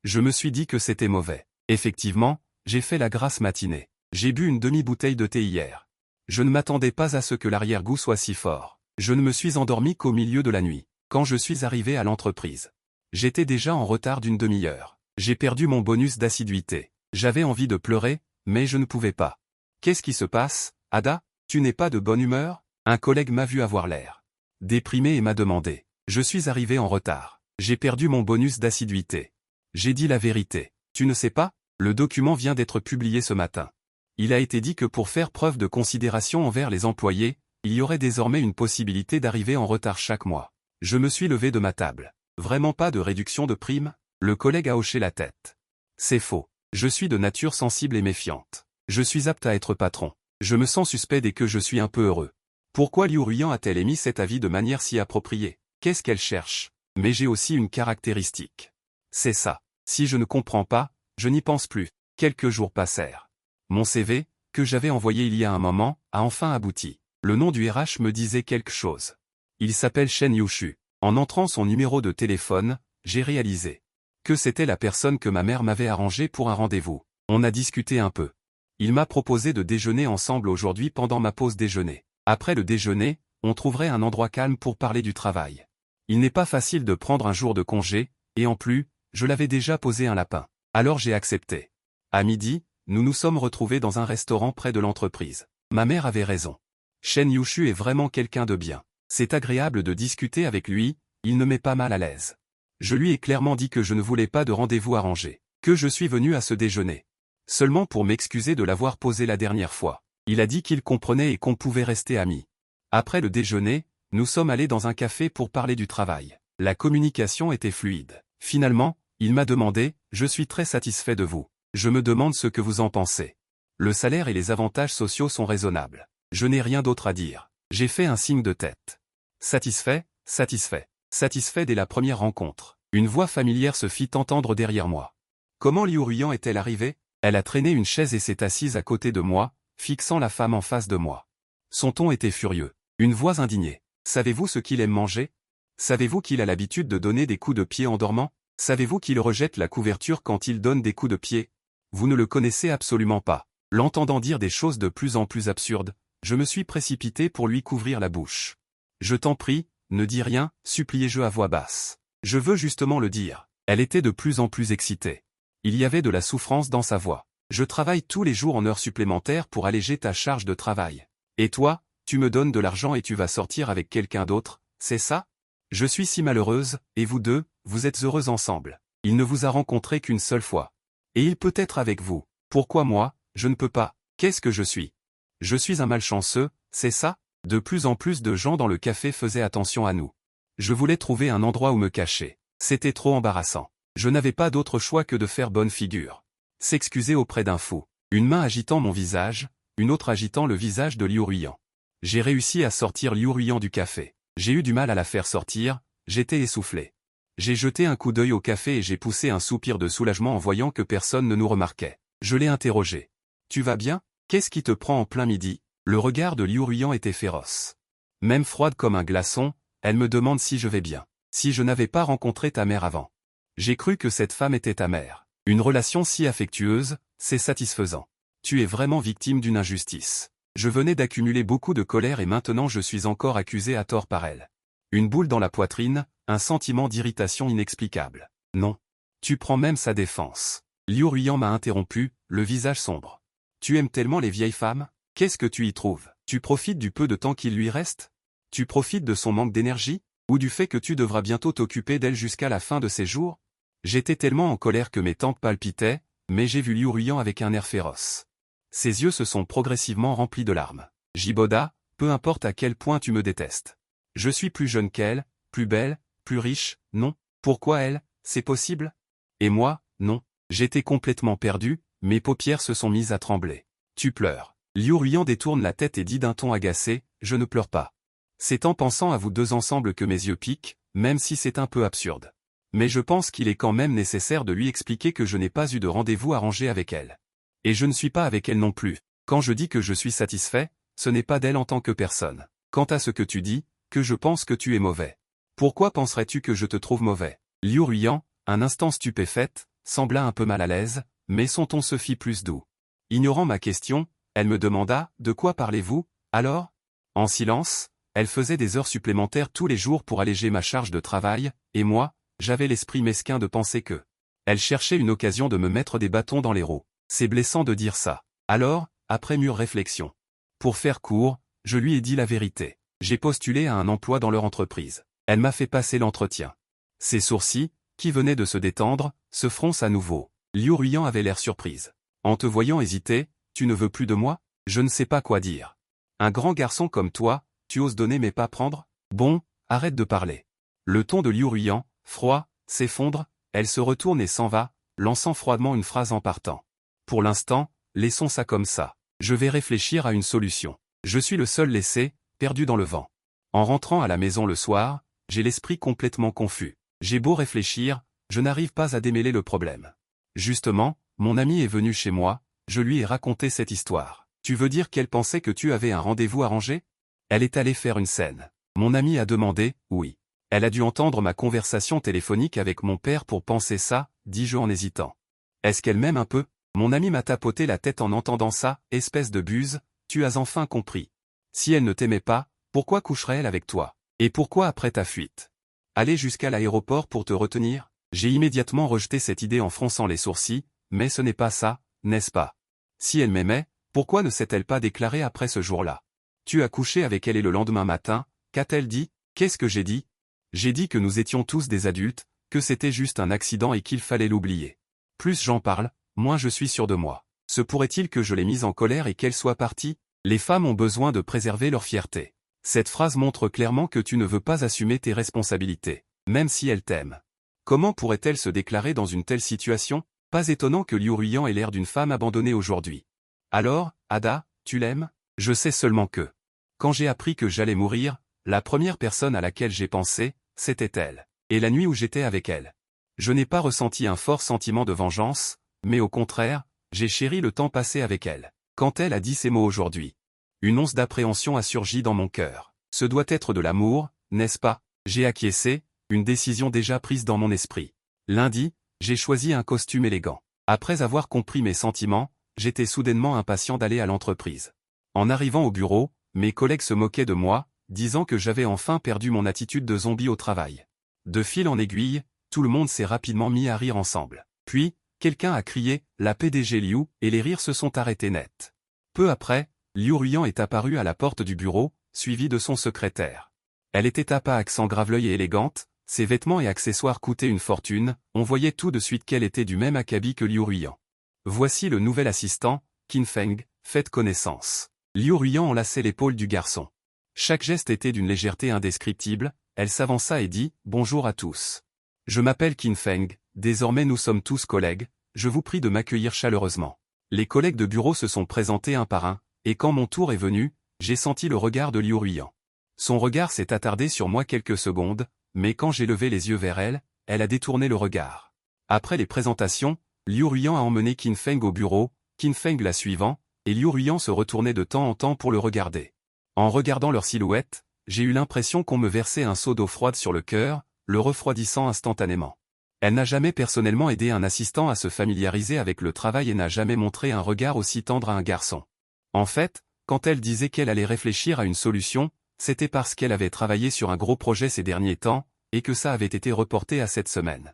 Je me suis dit que c'était mauvais. Effectivement, j'ai fait la grasse matinée. J'ai bu une demi-bouteille de thé hier. Je ne m'attendais pas à ce que l'arrière-goût soit si fort. Je ne me suis endormi qu'au milieu de la nuit. Quand je suis arrivé à l'entreprise, j'étais déjà en retard d'une demi-heure. J'ai perdu mon bonus d'assiduité. J'avais envie de pleurer, mais je ne pouvais pas. Qu'est-ce qui se passe, Ada? Tu n'es pas de bonne humeur? Un collègue m'a vu avoir l'air déprimé et m'a demandé. Je suis arrivé en retard. J'ai perdu mon bonus d'assiduité. J'ai dit la vérité. Tu ne sais pas? Le document vient d'être publié ce matin. Il a été dit que pour faire preuve de considération envers les employés, il y aurait désormais une possibilité d'arriver en retard chaque mois. Je me suis levé de ma table. Vraiment pas de réduction de prime? Le collègue a hoché la tête. C'est faux. Je suis de nature sensible et méfiante. Je suis apte à être patron. Je me sens suspect dès que je suis un peu heureux. Pourquoi Liu Ruyan a-t-elle émis cet avis de manière si appropriée? Qu'est-ce qu'elle cherche? Mais j'ai aussi une caractéristique. C'est ça. Si je ne comprends pas, je n'y pense plus. Quelques jours passèrent. Mon CV, que j'avais envoyé il y a un moment, a enfin abouti. Le nom du RH me disait quelque chose. Il s'appelle Shen Yushu. En entrant son numéro de téléphone, j'ai réalisé que c'était la personne que ma mère m'avait arrangée pour un rendez-vous. On a discuté un peu. Il m'a proposé de déjeuner ensemble aujourd'hui pendant ma pause déjeuner. Après le déjeuner, on trouverait un endroit calme pour parler du travail. Il n'est pas facile de prendre un jour de congé, et en plus, je l'avais déjà posé un lapin. Alors j'ai accepté. À midi, nous nous sommes retrouvés dans un restaurant près de l'entreprise. Ma mère avait raison. Shen Yushu est vraiment quelqu'un de bien. C'est agréable de discuter avec lui, il ne met pas mal à l'aise. Je lui ai clairement dit que je ne voulais pas de rendez-vous arrangé, que je suis venu à ce déjeuner. Seulement pour m'excuser de l'avoir posé la dernière fois. Il a dit qu'il comprenait et qu'on pouvait rester amis. Après le déjeuner, nous sommes allés dans un café pour parler du travail. La communication était fluide. Finalement, il m'a demandé, « Je suis très satisfait de vous. Je me demande ce que vous en pensez. Le salaire et les avantages sociaux sont raisonnables. Je n'ai rien d'autre à dire. » J'ai fait un signe de tête. Satisfait, satisfait. Satisfait dès la première rencontre. Une voix familière se fit entendre derrière moi. Comment Liu Ruyan est-elle arrivée? Elle a traîné une chaise et s'est assise à côté de moi, fixant la femme en face de moi. Son ton était furieux. Une voix indignée. Savez-vous ce qu'il aime manger? Savez-vous qu'il a l'habitude de donner des coups de pied en dormant? Savez-vous qu'il rejette la couverture quand il donne des coups de pied? Vous ne le connaissez absolument pas. L'entendant dire des choses de plus en plus absurdes, je me suis précipité pour lui couvrir la bouche. Je t'en prie, ne dis rien, suppliai-je à voix basse. Je veux justement le dire. Elle était de plus en plus excitée. Il y avait de la souffrance dans sa voix. Je travaille tous les jours en heures supplémentaires pour alléger ta charge de travail. Et toi, tu me donnes de l'argent et tu vas sortir avec quelqu'un d'autre, c'est ça? Je suis si malheureuse, et vous deux, vous êtes heureux ensemble. Il ne vous a rencontré qu'une seule fois. Et il peut être avec vous. Pourquoi moi, je ne peux pas? Qu'est-ce que je suis? Je suis un malchanceux, c'est ça? De plus en plus de gens dans le café faisaient attention à nous. Je voulais trouver un endroit où me cacher. C'était trop embarrassant. Je n'avais pas d'autre choix que de faire bonne figure. S'excuser auprès d'un fou. Une main agitant mon visage, une autre agitant le visage de Liu Ruiyan. J'ai réussi à sortir Liu Ruiyan du café. J'ai eu du mal à la faire sortir, j'étais essoufflé. J'ai jeté un coup d'œil au café et j'ai poussé un soupir de soulagement en voyant que personne ne nous remarquait. Je l'ai interrogé. Tu vas bien? Qu'est-ce qui te prend en plein midi? Le regard de Liu Ruiyan était féroce. Même froide comme un glaçon, elle me demande si je vais bien. Si je n'avais pas rencontré ta mère avant. J'ai cru que cette femme était ta mère. Une relation si affectueuse, c'est satisfaisant. Tu es vraiment victime d'une injustice. Je venais d'accumuler beaucoup de colère et maintenant je suis encore accusé à tort par elle. Une boule dans la poitrine, un sentiment d'irritation inexplicable. Non. Tu prends même sa défense. Liu Ruiyan m'a interrompu, le visage sombre. Tu aimes tellement les vieilles femmes? Qu'est-ce que tu y trouves? Tu profites du peu de temps qu'il lui reste? Tu profites de son manque d'énergie? Ou du fait que tu devras bientôt t'occuper d'elle jusqu'à la fin de ses jours? J'étais tellement en colère que mes tempes palpitaient, mais j'ai vu Liu Ruiyan avec un air féroce. Ses yeux se sont progressivement remplis de larmes. Jiboda, peu importe à quel point tu me détestes. Je suis plus jeune qu'elle, plus belle, plus riche, non? Pourquoi elle? C'est possible? Et moi, non. J'étais complètement perdu, mes paupières se sont mises à trembler. Tu pleures. Liu Ruiyan détourne la tête et dit d'un ton agacé, je ne pleure pas. C'est en pensant à vous deux ensemble que mes yeux piquent, même si c'est un peu absurde. Mais je pense qu'il est quand même nécessaire de lui expliquer que je n'ai pas eu de rendez-vous arrangé avec elle. Et je ne suis pas avec elle non plus. Quand je dis que je suis satisfait, ce n'est pas d'elle en tant que personne. Quant à ce que tu dis, que je pense que tu es mauvais. Pourquoi penserais-tu que je te trouve mauvais? Liu Ruiyan, un instant stupéfaite, sembla un peu mal à l'aise, mais son ton se fit plus doux. Ignorant ma question, elle me demanda, de quoi parlez-vous, alors? En silence, elle faisait des heures supplémentaires tous les jours pour alléger ma charge de travail, et moi, j'avais l'esprit mesquin de penser que. Elle cherchait une occasion de me mettre des bâtons dans les roues. C'est blessant de dire ça. Alors, après mûre réflexion. Pour faire court, je lui ai dit la vérité. J'ai postulé à un emploi dans leur entreprise. Elle m'a fait passer l'entretien. Ses sourcils, qui venaient de se détendre, se froncent à nouveau. Liu Ruiyan avait l'air surprise. En te voyant hésiter, tu ne veux plus de moi? Je ne sais pas quoi dire. Un grand garçon comme toi, tu oses donner mais pas prendre? Bon, arrête de parler. Le ton de Liu Ruiyan, froid, s'effondre, elle se retourne et s'en va, lançant froidement une phrase en partant. Pour l'instant, laissons ça comme ça. Je vais réfléchir à une solution. Je suis le seul laissé, perdu dans le vent. En rentrant à la maison le soir, j'ai l'esprit complètement confus. J'ai beau réfléchir, je n'arrive pas à démêler le problème. Justement, mon ami est venu chez moi, je lui ai raconté cette histoire. Tu veux dire qu'elle pensait que tu avais un rendez-vous arrangé? Elle est allée faire une scène. Mon ami a demandé, oui. Elle a dû entendre ma conversation téléphonique avec mon père pour penser ça, dis-je en hésitant. Est-ce qu'elle m'aime un peu? Mon ami m'a tapoté la tête en entendant ça, espèce de buse, tu as enfin compris. Si elle ne t'aimait pas, pourquoi coucherait-elle avec toi? Et pourquoi après ta fuite? Aller jusqu'à l'aéroport pour te retenir? J'ai immédiatement rejeté cette idée en fronçant les sourcils, mais ce n'est pas ça, n'est-ce pas? Si elle m'aimait, pourquoi ne s'est-elle pas déclarée après ce jour-là? Tu as couché avec elle et le lendemain matin, qu'a-t-elle dit? Qu'est-ce que j'ai dit? J'ai dit que nous étions tous des adultes, que c'était juste un accident et qu'il fallait l'oublier. Plus j'en parle, moins je suis sûr de moi. Se pourrait-il que je l'ai mise en colère et qu'elle soit partie? Les femmes ont besoin de préserver leur fierté. Cette phrase montre clairement que tu ne veux pas assumer tes responsabilités, même si elle t'aime. Comment pourrait-elle se déclarer dans une telle situation? Pas étonnant que Liu Ruiyan ait l'air d'une femme abandonnée aujourd'hui. Alors, Ada, tu l'aimes? Je sais seulement que. Quand j'ai appris que j'allais mourir, la première personne à laquelle j'ai pensé, c'était elle. Et la nuit où j'étais avec elle. Je n'ai pas ressenti un fort sentiment de vengeance, mais au contraire, j'ai chéri le temps passé avec elle. Quand elle a dit ces mots aujourd'hui, une once d'appréhension a surgi dans mon cœur. Ce doit être de l'amour, n'est-ce pas? J'ai acquiescé, une décision déjà prise dans mon esprit. Lundi, j'ai choisi un costume élégant. Après avoir compris mes sentiments, j'étais soudainement impatient d'aller à l'entreprise. En arrivant au bureau, mes collègues se moquaient de moi, disant que j'avais enfin perdu mon attitude de zombie au travail. De fil en aiguille, tout le monde s'est rapidement mis à rire ensemble. Puis, quelqu'un a crié « La PDG Liu » et les rires se sont arrêtés net. Peu après, Liu Ruiyan est apparu à la porte du bureau, suivi de son secrétaire. Elle était à pas accent graveleuil et élégante, ses vêtements et accessoires coûtaient une fortune, on voyait tout de suite qu'elle était du même acabit que Liu Ruiyan. Voici le nouvel assistant, Qin Feng, faites connaissance. Liu Ruiyan enlaçait l'épaule du garçon. Chaque geste était d'une légèreté indescriptible, elle s'avança et dit « Bonjour à tous. Je m'appelle Qin Feng, désormais nous sommes tous collègues, je vous prie de m'accueillir chaleureusement. » Les collègues de bureau se sont présentés un par un, et quand mon tour est venu, j'ai senti le regard de Liu Ruiyan. Son regard s'est attardé sur moi quelques secondes, mais quand j'ai levé les yeux vers elle, elle a détourné le regard. Après les présentations, Liu Ruiyan a emmené Qin Feng au bureau, Qin Feng la suivant, et Liu Ruiyan se retournait de temps en temps pour le regarder. En regardant leur silhouette, j'ai eu l'impression qu'on me versait un seau d'eau froide sur le cœur, le refroidissant instantanément. Elle n'a jamais personnellement aidé un assistant à se familiariser avec le travail et n'a jamais montré un regard aussi tendre à un garçon. En fait, quand elle disait qu'elle allait réfléchir à une solution, c'était parce qu'elle avait travaillé sur un gros projet ces derniers temps, et que ça avait été reporté à cette semaine.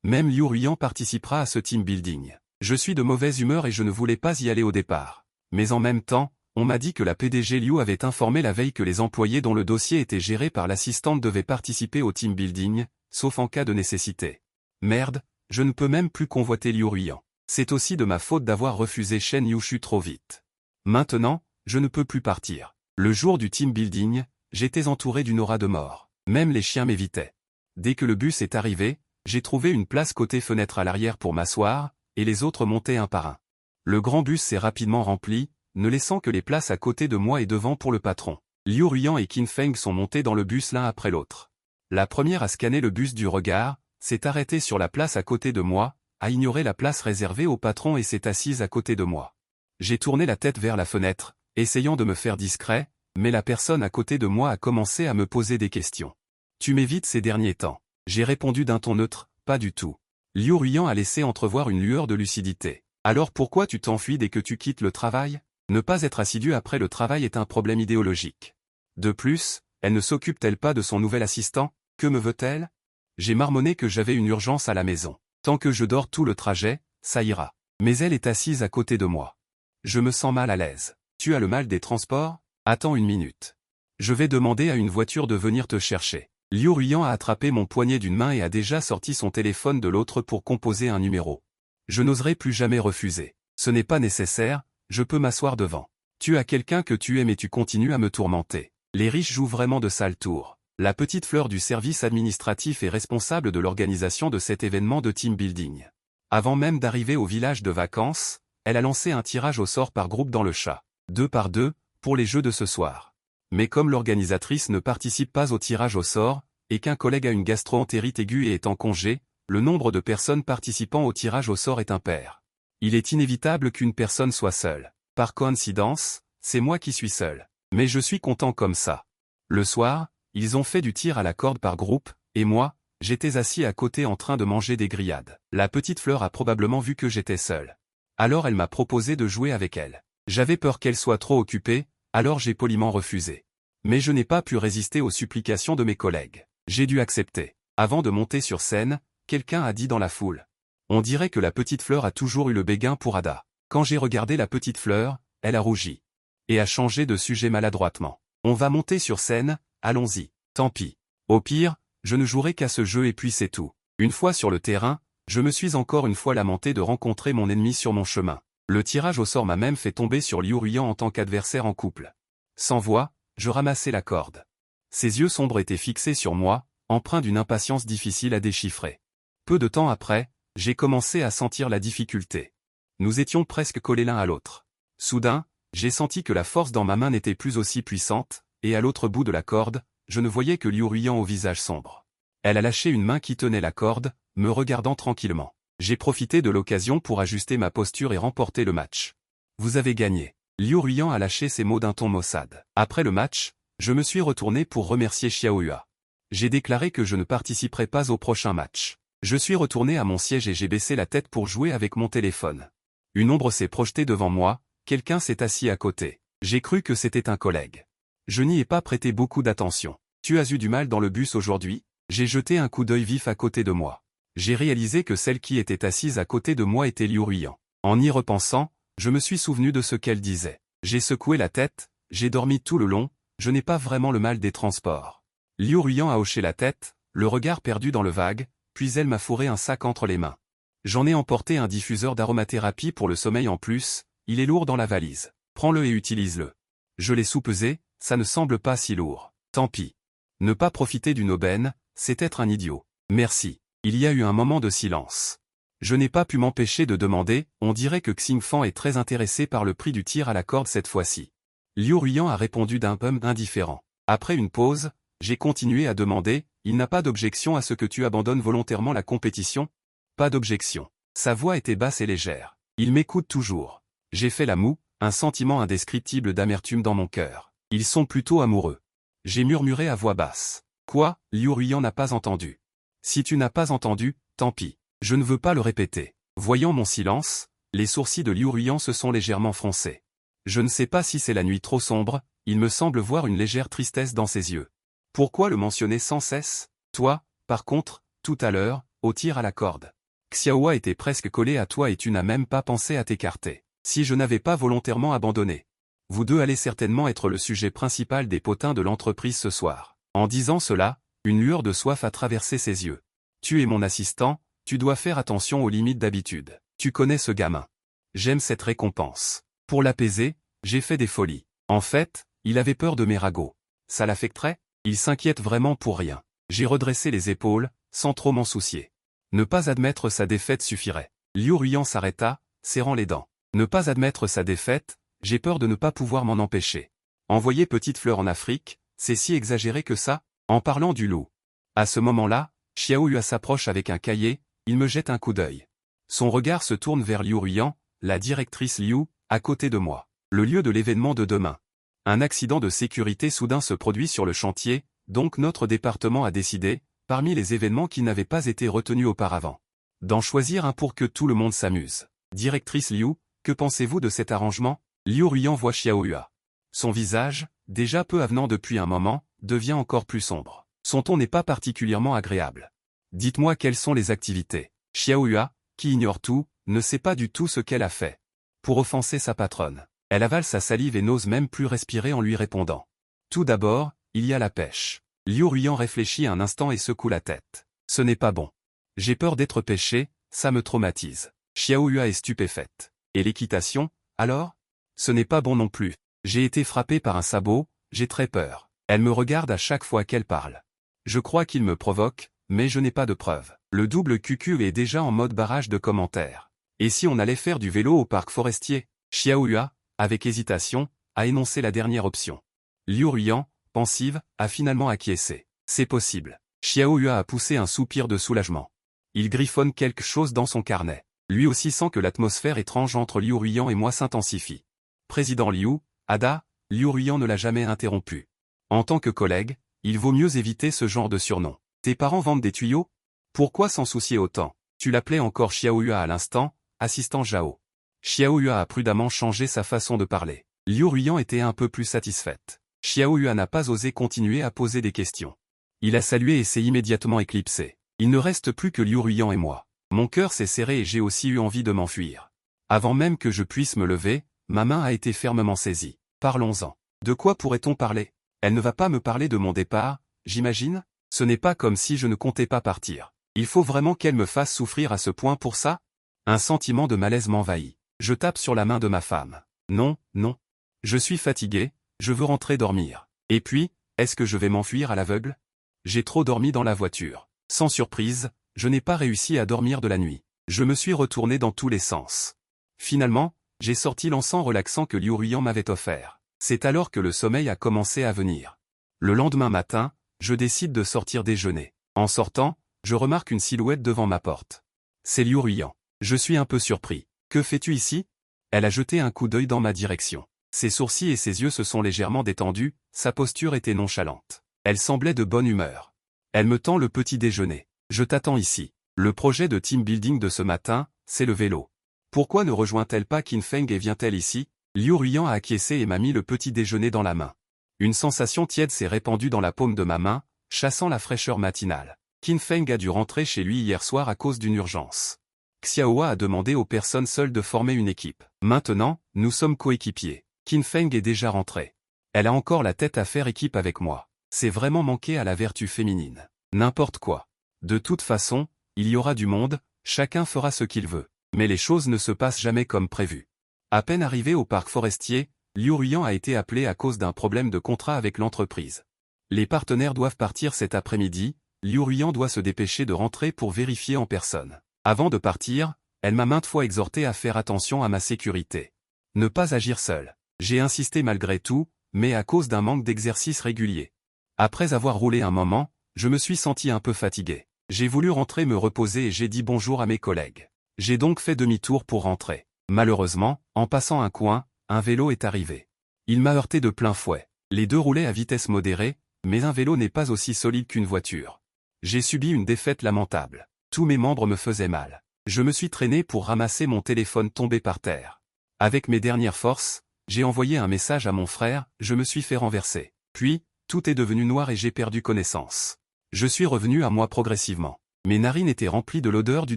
Même Liu Ruiyan participera à ce team building. Je suis de mauvaise humeur et je ne voulais pas y aller au départ. Mais en même temps, on m'a dit que la PDG Liu avait informé la veille que les employés dont le dossier était géré par l'assistante devaient participer au team building, sauf en cas de nécessité. Merde, je ne peux même plus convoiter Liu Ruiyan. C'est aussi de ma faute d'avoir refusé Shen Yushu trop vite. Maintenant, je ne peux plus partir. Le jour du team building, j'étais entouré d'une aura de mort. Même les chiens m'évitaient. Dès que le bus est arrivé, j'ai trouvé une place côté fenêtre à l'arrière pour m'asseoir, et les autres montaient un par un. Le grand bus s'est rapidement rempli, ne laissant que les places à côté de moi et devant pour le patron. Liu Ruiyan et Qin Feng sont montés dans le bus l'un après l'autre. La première a scanné le bus du regard, s'est arrêtée sur la place à côté de moi, a ignoré la place réservée au patron et s'est assise à côté de moi. J'ai tourné la tête vers la fenêtre, essayant de me faire discret, mais la personne à côté de moi a commencé à me poser des questions. « Tu m'évites ces derniers temps ?» J'ai répondu d'un ton neutre, « Pas du tout. » Liu Ruiyan a laissé entrevoir une lueur de lucidité. « Alors pourquoi tu t'enfuis dès que tu quittes le travail ? Ne pas être assidu après le travail est un problème idéologique. De plus, elle ne s'occupe-t-elle pas de son nouvel assistant ? Que me veut-elle ? » J'ai marmonné que j'avais une urgence à la maison. Tant que je dors tout le trajet, ça ira. Mais elle est assise à côté de moi. Je me sens mal à l'aise. Tu as le mal des transports ? Attends une minute. Je vais demander à une voiture de venir te chercher. Liu Ruiyan a attrapé mon poignet d'une main et a déjà sorti son téléphone de l'autre pour composer un numéro. Je n'oserai plus jamais refuser. Ce n'est pas nécessaire, je peux m'asseoir devant. Tu as quelqu'un que tu aimes et tu continues à me tourmenter. Les riches jouent vraiment de sales tours. La petite fleur du service administratif est responsable de l'organisation de cet événement de team building. Avant même d'arriver au village de vacances, elle a lancé un tirage au sort par groupe dans le chat. 2 par 2, pour les jeux de ce soir. Mais comme l'organisatrice ne participe pas au tirage au sort, et qu'un collègue a une gastro-entérite aiguë et est en congé, le nombre de personnes participant au tirage au sort est impair. Il est inévitable qu'une personne soit seule. Par coïncidence, c'est moi qui suis seul. Mais je suis content comme ça. Le soir, ils ont fait du tir à la corde par groupe, et moi, j'étais assis à côté en train de manger des grillades. La petite fleur a probablement vu que j'étais seul. Alors elle m'a proposé de jouer avec elle. J'avais peur qu'elle soit trop occupée, alors j'ai poliment refusé. Mais je n'ai pas pu résister aux supplications de mes collègues. J'ai dû accepter. Avant de monter sur scène, quelqu'un a dit dans la foule. On dirait que la petite fleur a toujours eu le béguin pour Ada. Quand j'ai regardé la petite fleur, elle a rougi. Et a changé de sujet maladroitement. On va monter sur scène, allons-y. Tant pis. Au pire, je ne jouerai qu'à ce jeu et puis c'est tout. Une fois sur le terrain, je me suis encore une fois lamenté de rencontrer mon ennemi sur mon chemin. Le tirage au sort m'a même fait tomber sur Liu Ruiyan en tant qu'adversaire en couple. Sans voix, je ramassai la corde. Ses yeux sombres étaient fixés sur moi, empreints d'une impatience difficile à déchiffrer. Peu de temps après, j'ai commencé à sentir la difficulté. Nous étions presque collés l'un à l'autre. Soudain, j'ai senti que la force dans ma main n'était plus aussi puissante, et à l'autre bout de la corde, je ne voyais que Liu Ruiyan au visage sombre. Elle a lâché une main qui tenait la corde, me regardant tranquillement. J'ai profité de l'occasion pour ajuster ma posture et remporter le match. Vous avez gagné. Liu Ruiyan a lâché ces mots d'un ton maussade. Après le match, je me suis retourné pour remercier Xiaohua. J'ai déclaré que je ne participerai pas au prochain match. Je suis retourné à mon siège et j'ai baissé la tête pour jouer avec mon téléphone. Une ombre s'est projetée devant moi, quelqu'un s'est assis à côté. J'ai cru que c'était un collègue. Je n'y ai pas prêté beaucoup d'attention. Tu as eu du mal dans le bus aujourd'hui ? J'ai jeté un coup d'œil vif à côté de moi. J'ai réalisé que celle qui était assise à côté de moi était Liu Ruiyan. En y repensant, je me suis souvenu de ce qu'elle disait. J'ai secoué la tête, j'ai dormi tout le long, je n'ai pas vraiment le mal des transports. Liu Ruyan a hoché la tête, le regard perdu dans le vague, puis elle m'a fourré un sac entre les mains. J'en ai emporté un diffuseur d'aromathérapie pour le sommeil en plus, il est lourd dans la valise. Prends-le et utilise-le. Je l'ai soupesé, ça ne semble pas si lourd. Tant pis. Ne pas profiter d'une aubaine, c'est être un idiot. Merci. Il y a eu un moment de silence. Je n'ai pas pu m'empêcher de demander, on dirait que Xingfan est très intéressé par le prix du tir à la corde cette fois-ci. Liu Ruyan a répondu d'un hum indifférent. Après une pause, j'ai continué à demander, il n'a pas d'objection à ce que tu abandonnes volontairement la compétition? Pas d'objection. Sa voix était basse et légère. Il m'écoute toujours. J'ai fait la moue, un sentiment indescriptible d'amertume dans mon cœur. Ils sont plutôt amoureux. J'ai murmuré à voix basse. Quoi? Liu Ruyan n'a pas entendu. Si tu n'as pas entendu, tant pis. Je ne veux pas le répéter. Voyant mon silence, les sourcils de Liu Ruyan se sont légèrement froncés. Je ne sais pas si c'est la nuit trop sombre, il me semble voir une légère tristesse dans ses yeux. Pourquoi le mentionner sans cesse? Toi, par contre, tout à l'heure, au tir à la corde. Xiaohua était presque collé à toi et tu n'as même pas pensé à t'écarter. Si je n'avais pas volontairement abandonné. Vous deux allez certainement être le sujet principal des potins de l'entreprise ce soir. En disant cela, une lueur de soif a traversé ses yeux. Tu es mon assistant, tu dois faire attention aux limites d'habitude. Tu connais ce gamin. J'aime cette récompense. Pour l'apaiser, j'ai fait des folies. En fait, il avait peur de mes ragots. Ça l'affecterait? Il s'inquiète vraiment pour rien. J'ai redressé les épaules, sans trop m'en soucier. Ne pas admettre sa défaite suffirait. Liu Ruyan s'arrêta, serrant les dents. Ne pas admettre sa défaite, j'ai peur de ne pas pouvoir m'en empêcher. Envoyer Petite Fleur en Afrique, c'est si exagéré que ça? En parlant du loup. À ce moment-là, Xiaohua s'approche avec un cahier, il me jette un coup d'œil. Son regard se tourne vers Liu Ruyan, la directrice Liu, à côté de moi. Le lieu de l'événement de demain. Un accident de sécurité soudain se produit sur le chantier, donc notre département a décidé, parmi les événements qui n'avaient pas été retenus auparavant, d'en choisir un pour que tout le monde s'amuse. Directrice Liu, que pensez-vous de cet arrangement? Liu Ruyan voit Xiaohua. Son visage, déjà peu avenant depuis un moment, devient encore plus sombre. Son ton n'est pas particulièrement agréable. Dites-moi quelles sont les activités. Xiaohua, qui ignore tout, ne sait pas du tout ce qu'elle a fait. Pour offenser sa patronne. Elle avale sa salive et n'ose même plus respirer en lui répondant. Tout d'abord, il y a la pêche. Liu Ruyan réfléchit un instant et secoue la tête. Ce n'est pas bon. J'ai peur d'être pêché, ça me traumatise. Xiaohua est stupéfaite. Et l'équitation, alors? Ce n'est pas bon non plus. J'ai été frappé par un sabot, j'ai très peur. Elle me regarde à chaque fois qu'elle parle. Je crois qu'il me provoque, mais je n'ai pas de preuves. Le double QQ est déjà en mode barrage de commentaires. Et si on allait faire du vélo au parc forestier? Xiaohua, avec hésitation, a énoncé la dernière option. Liu Ruyan, pensive, a finalement acquiescé. C'est possible. Xiaohua a poussé un soupir de soulagement. Il griffonne quelque chose dans son carnet. Lui aussi sent que l'atmosphère étrange entre Liu Ruyan et moi s'intensifie. Président Liu, Ada, Liu Ruyan ne l'a jamais interrompu. En tant que collègue, il vaut mieux éviter ce genre de surnom. Tes parents vendent des tuyaux? Pourquoi s'en soucier autant? Tu l'appelais encore Xiaohua à l'instant, assistant Zhao. Xiaohua a prudemment changé sa façon de parler. Liu Ruyan était un peu plus satisfaite. Xiaohua n'a pas osé continuer à poser des questions. Il a salué et s'est immédiatement éclipsé. Il ne reste plus que Liu Ruyan et moi. Mon cœur s'est serré et j'ai aussi eu envie de m'enfuir. Avant même que je puisse me lever, ma main a été fermement saisie. Parlons-en. De quoi pourrait-on parler? Elle ne va pas me parler de mon départ, j'imagine? Ce n'est pas comme si je ne comptais pas partir. Il faut vraiment qu'elle me fasse souffrir à ce point pour ça? Un sentiment de malaise m'envahit. Je tape sur la main de ma femme. Non, non. Je suis fatigué, je veux rentrer dormir. Et puis, est-ce que je vais m'enfuir à l'aveugle? J'ai trop dormi dans la voiture. Sans surprise, je n'ai pas réussi à dormir de la nuit. Je me suis retourné dans tous les sens. Finalement, j'ai sorti l'encens relaxant que Liu Ruyan m'avait offert. C'est alors que le sommeil a commencé à venir. Le lendemain matin, je décide de sortir déjeuner. En sortant, je remarque une silhouette devant ma porte. C'est Liu Ruyan. Je suis un peu surpris. Que fais-tu ici? Elle a jeté un coup d'œil dans ma direction. Ses sourcils et ses yeux se sont légèrement détendus, sa posture était nonchalante. Elle semblait de bonne humeur. Elle me tend le petit déjeuner. Je t'attends ici. Le projet de team building de ce matin, c'est le vélo. Pourquoi ne rejoint-elle pas Qin Feng et vient-elle ici? Liu Ruyan a acquiescé et m'a mis le petit déjeuner dans la main. Une sensation tiède s'est répandue dans la paume de ma main, chassant la fraîcheur matinale. Qin Feng a dû rentrer chez lui hier soir à cause d'une urgence. Xiaohua a demandé aux personnes seules de former une équipe. Maintenant, nous sommes coéquipiers. Qin Feng est déjà rentrée. Elle a encore la tête à faire équipe avec moi. C'est vraiment manquer à la vertu féminine. N'importe quoi. De toute façon, il y aura du monde, chacun fera ce qu'il veut. Mais les choses ne se passent jamais comme prévu. À peine arrivé au parc forestier, Liu Ruyan a été appelé à cause d'un problème de contrat avec l'entreprise. Les partenaires doivent partir cet après-midi, Liu Ruyan doit se dépêcher de rentrer pour vérifier en personne. Avant de partir, elle m'a maintes fois exhorté à faire attention à ma sécurité. Ne pas agir seul. J'ai insisté malgré tout, mais à cause d'un manque d'exercice régulier. Après avoir roulé un moment, je me suis senti un peu fatigué. J'ai voulu rentrer me reposer et j'ai dit bonjour à mes collègues. J'ai donc fait demi-tour pour rentrer. Malheureusement, en passant un coin, un vélo est arrivé. Il m'a heurté de plein fouet. Les deux roulaient à vitesse modérée, mais un vélo n'est pas aussi solide qu'une voiture. J'ai subi une défaite lamentable. Tous mes membres me faisaient mal. Je me suis traîné pour ramasser mon téléphone tombé par terre. Avec mes dernières forces, j'ai envoyé un message à mon frère, je me suis fait renverser. Puis, tout est devenu noir et j'ai perdu connaissance. Je suis revenu à moi progressivement. Mes narines étaient remplies de l'odeur du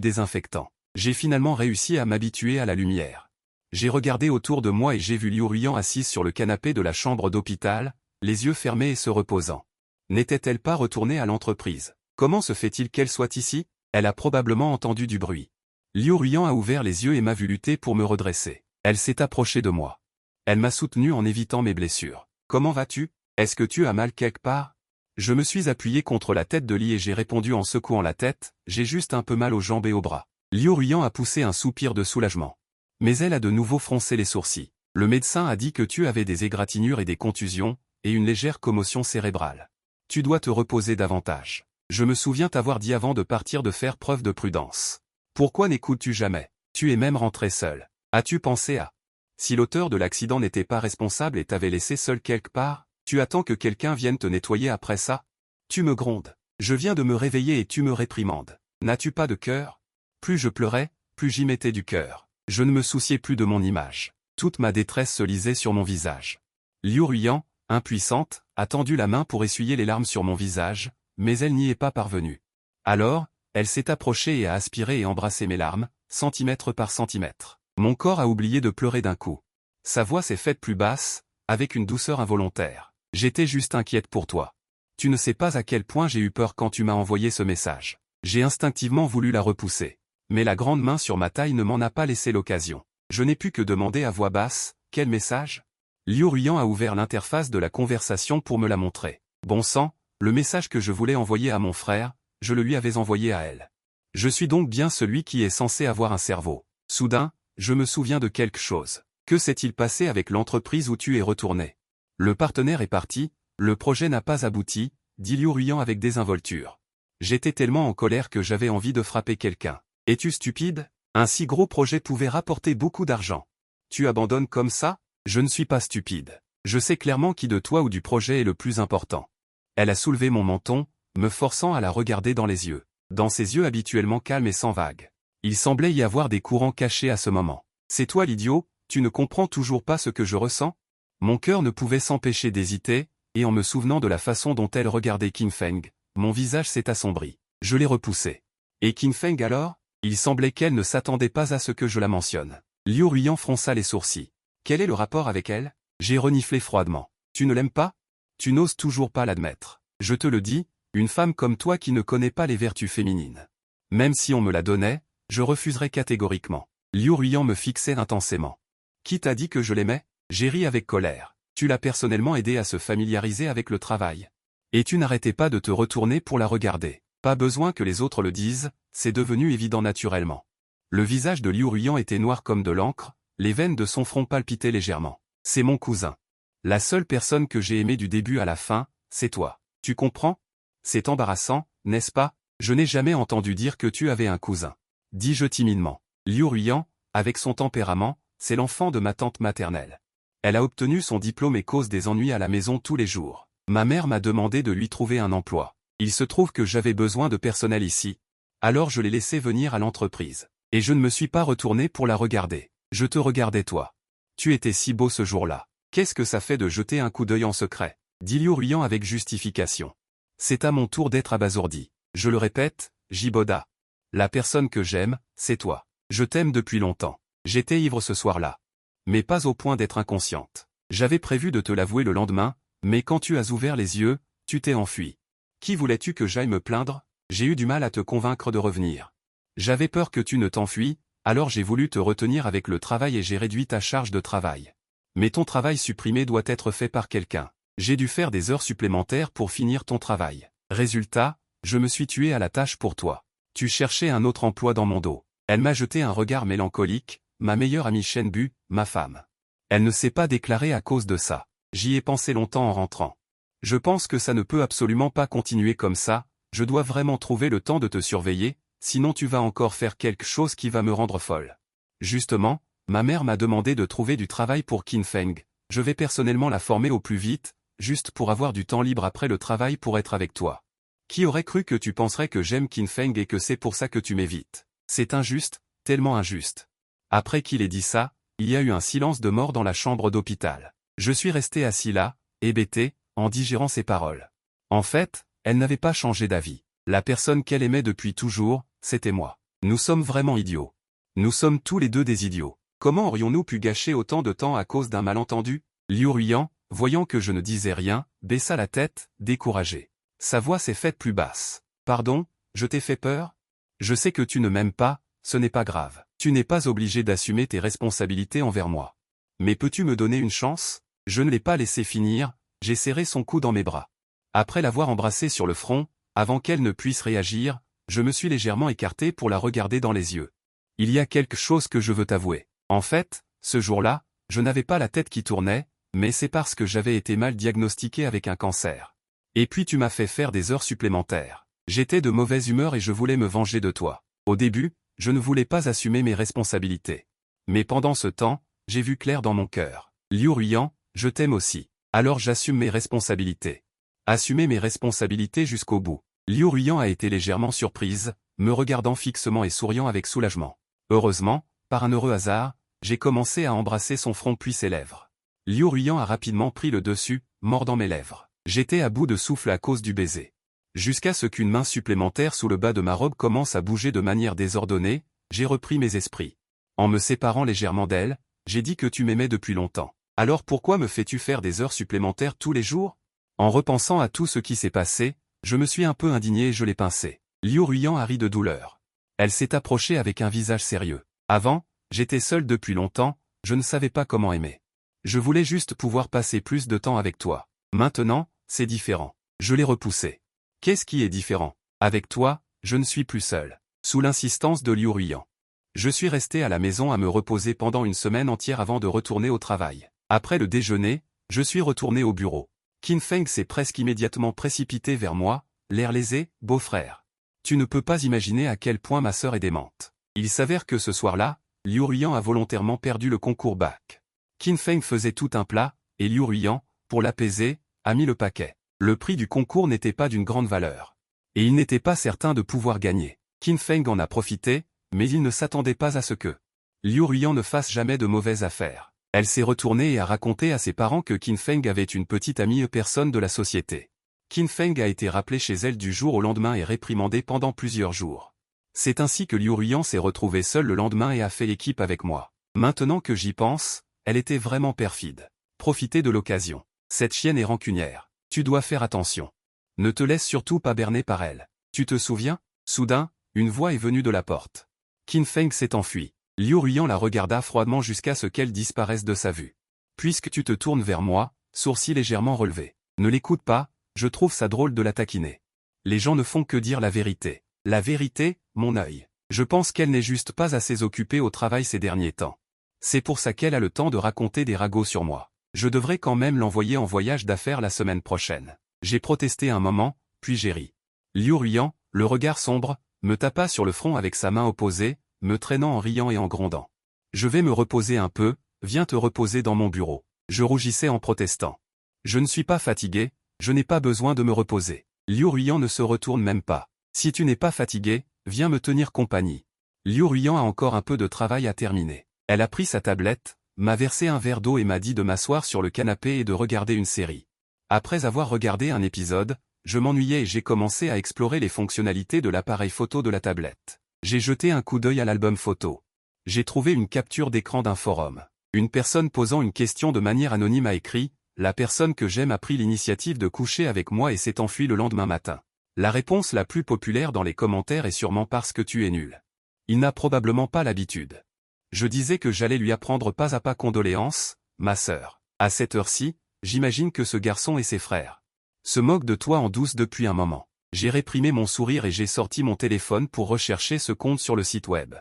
désinfectant. J'ai finalement réussi à m'habituer à la lumière. J'ai regardé autour de moi et j'ai vu Liu Ruyan assise sur le canapé de la chambre d'hôpital, les yeux fermés et se reposant. N'était-elle pas retournée à l'entreprise? Comment se fait-il qu'elle soit ici? Elle a probablement entendu du bruit. Liu Ruyan a ouvert les yeux et m'a vu lutter pour me redresser. Elle s'est approchée de moi. Elle m'a soutenu en évitant mes blessures. Comment vas-tu? Est-ce que tu as mal quelque part? Je me suis appuyé contre la tête de Li et j'ai répondu en secouant la tête, j'ai juste un peu mal aux jambes et aux bras. Liu Ruyan a poussé un soupir de soulagement. Mais elle a de nouveau froncé les sourcils. Le médecin a dit que tu avais des égratignures et des contusions, et une légère commotion cérébrale. Tu dois te reposer davantage. Je me souviens t'avoir dit avant de partir de faire preuve de prudence. Pourquoi n'écoutes-tu jamais? Tu es même rentré seul. As-tu pensé à... Si l'auteur de l'accident n'était pas responsable et t'avait laissé seul quelque part, tu attends que quelqu'un vienne te nettoyer après ça? Tu me grondes. Je viens de me réveiller et tu me réprimandes. N'as-tu pas de cœur? Plus je pleurais, plus j'y mettais du cœur. Je ne me souciais plus de mon image. Toute ma détresse se lisait sur mon visage. Liu Ruyan, impuissante, a tendu la main pour essuyer les larmes sur mon visage, mais elle n'y est pas parvenue. Alors, elle s'est approchée et a aspiré et embrassé mes larmes, centimètre par centimètre. Mon corps a oublié de pleurer d'un coup. Sa voix s'est faite plus basse, avec une douceur involontaire. J'étais juste inquiète pour toi. Tu ne sais pas à quel point j'ai eu peur quand tu m'as envoyé ce message. J'ai instinctivement voulu la repousser. Mais la grande main sur ma taille ne m'en a pas laissé l'occasion. Je n'ai pu que demander à voix basse, « Quel message ?» Liu Ruyan a ouvert l'interface de la conversation pour me la montrer. Bon sang, le message que je voulais envoyer à mon frère, je le lui avais envoyé à elle. Je suis donc bien celui qui est censé avoir un cerveau. Soudain, je me souviens de quelque chose. Que s'est-il passé avec l'entreprise où tu es retourné? Le partenaire est parti, le projet n'a pas abouti, dit Liu Ruyan avec désinvolture. J'étais tellement en colère que j'avais envie de frapper quelqu'un. Es-tu stupide? Un si gros projet pouvait rapporter beaucoup d'argent. Tu abandonnes comme ça? Je ne suis pas stupide. Je sais clairement qui de toi ou du projet est le plus important. Elle a soulevé mon menton, me forçant à la regarder dans les yeux. Dans ses yeux habituellement calmes et sans vagues. Il semblait y avoir des courants cachés à ce moment. C'est toi l'idiot, tu ne comprends toujours pas ce que je ressens? Mon cœur ne pouvait s'empêcher d'hésiter, et en me souvenant de la façon dont elle regardait Qin Feng, mon visage s'est assombri. Je l'ai repoussé. Et Qin Feng alors? Il semblait qu'elle ne s'attendait pas à ce que je la mentionne. Liu Ruyan fronça les sourcils. Quel est le rapport avec elle? J'ai reniflé froidement. Tu ne l'aimes pas? Tu n'oses toujours pas l'admettre. Je te le dis, une femme comme toi qui ne connaît pas les vertus féminines. Même si on me la donnait, je refuserais catégoriquement. Liu Ruyan me fixait intensément. Qui t'a dit que je l'aimais? J'ai ri avec colère. Tu l'as personnellement aidé à se familiariser avec le travail. Et tu n'arrêtais pas de te retourner pour la regarder. Pas besoin que les autres le disent, c'est devenu évident naturellement. Le visage de Liu Ruyan était noir comme de l'encre, les veines de son front palpitaient légèrement. C'est mon cousin. La seule personne que j'ai aimée du début à la fin, c'est toi. Tu comprends? C'est embarrassant, n'est-ce pas? Je n'ai jamais entendu dire que tu avais un cousin. Dis-je timidement. Liu Ruyan, avec son tempérament, c'est l'enfant de ma tante maternelle. Elle a obtenu son diplôme et cause des ennuis à la maison tous les jours. Ma mère m'a demandé de lui trouver un emploi. Il se trouve que j'avais besoin de personnel ici. Alors je l'ai laissé venir à l'entreprise. Et je ne me suis pas retourné pour la regarder. Je te regardais toi. Tu étais si beau ce jour-là. Qu'est-ce que ça fait de jeter un coup d'œil en secret? Dit Liu Ruyan avec justification. C'est à mon tour d'être abasourdi. Je le répète, Jiboda. La personne que j'aime, c'est toi. Je t'aime depuis longtemps. J'étais ivre ce soir-là. Mais pas au point d'être inconsciente. J'avais prévu de te l'avouer le lendemain, mais quand tu as ouvert les yeux, tu t'es enfui. Qui voulais-tu que j'aille me plaindre? J'ai eu du mal à te convaincre de revenir. J'avais peur que tu ne t'enfuis, alors j'ai voulu te retenir avec le travail et j'ai réduit ta charge de travail. Mais ton travail supprimé doit être fait par quelqu'un. J'ai dû faire des heures supplémentaires pour finir ton travail. Résultat, je me suis tué à la tâche pour toi. Tu cherchais un autre emploi dans mon dos. Elle m'a jeté un regard mélancolique, ma meilleure amie Shenbu, ma femme. Elle ne s'est pas déclarée à cause de ça. J'y ai pensé longtemps en rentrant. Je pense que ça ne peut absolument pas continuer comme ça, je dois vraiment trouver le temps de te surveiller, sinon tu vas encore faire quelque chose qui va me rendre folle. Justement, ma mère m'a demandé de trouver du travail pour Qin Feng, je vais personnellement la former au plus vite, juste pour avoir du temps libre après le travail pour être avec toi. Qui aurait cru que tu penserais que j'aime Qin Feng et que c'est pour ça que tu m'évites? C'est injuste, tellement injuste. Après qu'il ait dit ça, il y a eu un silence de mort dans la chambre d'hôpital. Je suis resté assis là, hébété, en digérant ses paroles. En fait, elle n'avait pas changé d'avis. La personne qu'elle aimait depuis toujours, c'était moi. Nous sommes vraiment idiots. Nous sommes tous les deux des idiots. Comment aurions-nous pu gâcher autant de temps à cause d'un malentendu? Liu Ruiyan, voyant que je ne disais rien, baissa la tête, découragé. Sa voix s'est faite plus basse. Pardon, je t'ai fait peur? Je sais que tu ne m'aimes pas, ce n'est pas grave. Tu n'es pas obligé d'assumer tes responsabilités envers moi. Mais peux-tu me donner une chance? Je ne l'ai pas laissé finir, j'ai serré son cou dans mes bras. Après l'avoir embrassée sur le front, avant qu'elle ne puisse réagir, je me suis légèrement écarté pour la regarder dans les yeux. Il y a quelque chose que je veux t'avouer. En fait, ce jour-là, je n'avais pas la tête qui tournait, mais c'est parce que j'avais été mal diagnostiqué avec un cancer. Et puis tu m'as fait faire des heures supplémentaires. J'étais de mauvaise humeur et je voulais me venger de toi. Au début, je ne voulais pas assumer mes responsabilités. Mais pendant ce temps, j'ai vu clair dans mon cœur. Liu Ruiyan, je t'aime aussi. Alors j'assume mes responsabilités. Assumer mes responsabilités jusqu'au bout. Liu Ruiyan a été légèrement surprise, me regardant fixement et souriant avec soulagement. Heureusement, par un heureux hasard, j'ai commencé à embrasser son front puis ses lèvres. Liu Ruiyan a rapidement pris le dessus, mordant mes lèvres. J'étais à bout de souffle à cause du baiser. Jusqu'à ce qu'une main supplémentaire sous le bas de ma robe commence à bouger de manière désordonnée, j'ai repris mes esprits. En me séparant légèrement d'elle, j'ai dit que tu m'aimais depuis longtemps. Alors pourquoi me fais-tu faire des heures supplémentaires tous les jours? En repensant à tout ce qui s'est passé, je me suis un peu indigné et je l'ai pincée. Liu Ruiyan a ri de douleur. Elle s'est approchée avec un visage sérieux. Avant, j'étais seul depuis longtemps, je ne savais pas comment aimer. Je voulais juste pouvoir passer plus de temps avec toi. Maintenant, c'est différent. Je l'ai repoussé. Qu'est-ce qui est différent? Avec toi, je ne suis plus seul. Sous l'insistance de Liu Ruiyan. Je suis resté à la maison à me reposer pendant une semaine entière avant de retourner au travail. Après le déjeuner, je suis retourné au bureau. Qin Feng s'est presque immédiatement précipité vers moi, l'air lésé, beau-frère. Tu ne peux pas imaginer à quel point ma sœur est démente. Il s'avère que ce soir-là, Liu Ruiyan a volontairement perdu le concours bac. Qin Feng faisait tout un plat, et Liu Ruiyan, pour l'apaiser, a mis le paquet. Le prix du concours n'était pas d'une grande valeur. Et il n'était pas certain de pouvoir gagner. Qin Feng en a profité, mais il ne s'attendait pas à ce que Liu Ruiyan ne fasse jamais de mauvaises affaires. Elle s'est retournée et a raconté à ses parents que Qin Feng avait une petite amie personne de la société. Qin Feng a été rappelé chez elle du jour au lendemain et réprimandé pendant plusieurs jours. C'est ainsi que Liu Ruiyan s'est retrouvé seul le lendemain et a fait équipe avec moi. Maintenant que j'y pense, elle était vraiment perfide. Profiter de l'occasion. Cette chienne est rancunière. Tu dois faire attention. Ne te laisse surtout pas berner par elle. Tu te souviens? Soudain, une voix est venue de la porte. Qin Feng s'est enfui. Liu Ruiyan la regarda froidement jusqu'à ce qu'elle disparaisse de sa vue. Puisque tu te tournes vers moi, sourcils légèrement relevés. Ne l'écoute pas, je trouve ça drôle de la taquiner. Les gens ne font que dire la vérité. La vérité, mon œil. Je pense qu'elle n'est juste pas assez occupée au travail ces derniers temps. C'est pour ça qu'elle a le temps de raconter des ragots sur moi. Je devrais quand même l'envoyer en voyage d'affaires la semaine prochaine. J'ai protesté un moment, puis j'ai ri. Liu Ruiyan, le regard sombre, me tapa sur le front avec sa main opposée, me traînant en riant et en grondant. Je vais me reposer un peu, viens te reposer dans mon bureau. Je rougissais en protestant. Je ne suis pas fatigué, je n'ai pas besoin de me reposer. Liu Ruiyan ne se retourne même pas. Si tu n'es pas fatigué, viens me tenir compagnie. Liu Ruiyan a encore un peu de travail à terminer. Elle a pris sa tablette, m'a versé un verre d'eau et m'a dit de m'asseoir sur le canapé et de regarder une série. Après avoir regardé un épisode, je m'ennuyais et j'ai commencé à explorer les fonctionnalités de l'appareil photo de la tablette. J'ai jeté un coup d'œil à l'album photo. J'ai trouvé une capture d'écran d'un forum. Une personne posant une question de manière anonyme a écrit la personne que j'aime a pris l'initiative de coucher avec moi et s'est enfuie le lendemain matin. La réponse la plus populaire dans les commentaires est sûrement parce que tu es nul. Il n'a probablement pas l'habitude. Je disais que j'allais lui apprendre pas à pas condoléances, ma sœur. À cette heure-ci, j'imagine que ce garçon et ses frères se moquent de toi en douce depuis un moment. J'ai réprimé mon sourire et j'ai sorti mon téléphone pour rechercher ce compte sur le site web.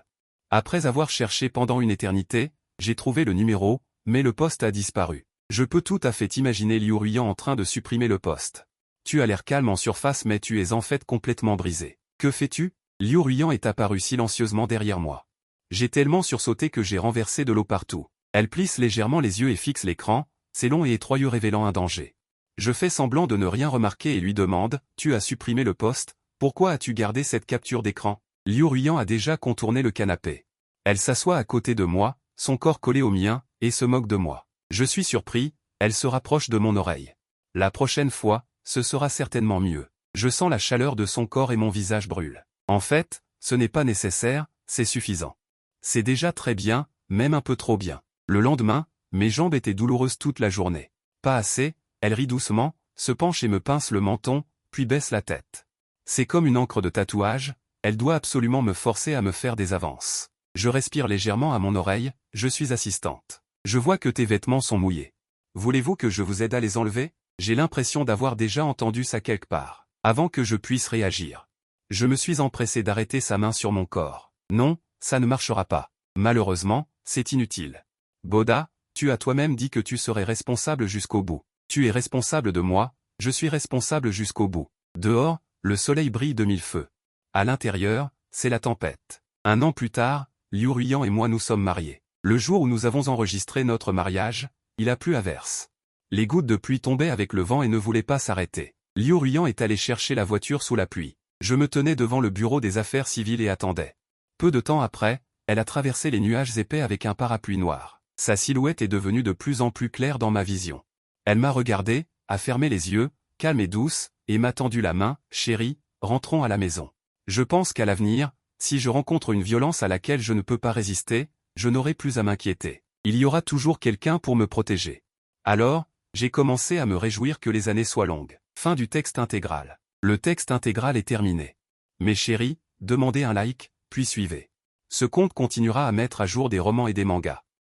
Après avoir cherché pendant une éternité, j'ai trouvé le numéro, mais le post a disparu. Je peux tout à fait imaginer Liu Ruyan en train de supprimer le post. Tu as l'air calme en surface mais tu es en fait complètement brisé. Que fais-tu? Liu Ruyan est apparu silencieusement derrière moi. J'ai tellement sursauté que j'ai renversé de l'eau partout. Elle plisse légèrement les yeux et fixe l'écran, c'est long et étroit révélant un danger. Je fais semblant de ne rien remarquer et lui demande, tu as supprimé le post, pourquoi as-tu gardé cette capture d'écran? Liu Ruyan a déjà contourné le canapé. Elle s'assoit à côté de moi, son corps collé au mien, et se moque de moi. Je suis surpris, elle se rapproche de mon oreille. La prochaine fois, ce sera certainement mieux. Je sens la chaleur de son corps et mon visage brûle. En fait, ce n'est pas nécessaire, c'est suffisant. C'est déjà très bien, même un peu trop bien. Le lendemain, mes jambes étaient douloureuses toute la journée. Pas assez, elle rit doucement, se penche et me pince le menton, puis baisse la tête. C'est comme une encre de tatouage, elle doit absolument me forcer à me faire des avances. Je respire légèrement à mon oreille, je suis assistante. Je vois que tes vêtements sont mouillés. Voulez-vous que je vous aide à les enlever? J'ai l'impression d'avoir déjà entendu ça quelque part. Avant que je puisse réagir, je me suis empressé d'arrêter sa main sur mon corps. Non, ça ne marchera pas. Malheureusement, c'est inutile. Boda, tu as toi-même dit que tu serais responsable jusqu'au bout. Tu es responsable de moi, je suis responsable jusqu'au bout. Dehors, le soleil brille de mille feux. À l'intérieur, c'est la tempête. Un an plus tard, Liu Ruyan et moi nous sommes mariés. Le jour où nous avons enregistré notre mariage, il a plu à verse. Les gouttes de pluie tombaient avec le vent et ne voulaient pas s'arrêter. Liu Ruyan est allé chercher la voiture sous la pluie. Je me tenais devant le bureau des affaires civiles et attendais. Peu de temps après, elle a traversé les nuages épais avec un parapluie noir. Sa silhouette est devenue de plus en plus claire dans ma vision. Elle m'a regardé, a fermé les yeux, calme et douce, et m'a tendu la main, chérie, rentrons à la maison. Je pense qu'à l'avenir, si je rencontre une violence à laquelle je ne peux pas résister, je n'aurai plus à m'inquiéter. Il y aura toujours quelqu'un pour me protéger. Alors, j'ai commencé à me réjouir que les années soient longues. Fin du texte intégral. Le texte intégral est terminé. Mes chéris, demandez un like, puis suivez. Ce compte continuera à mettre à jour des romans et des mangas.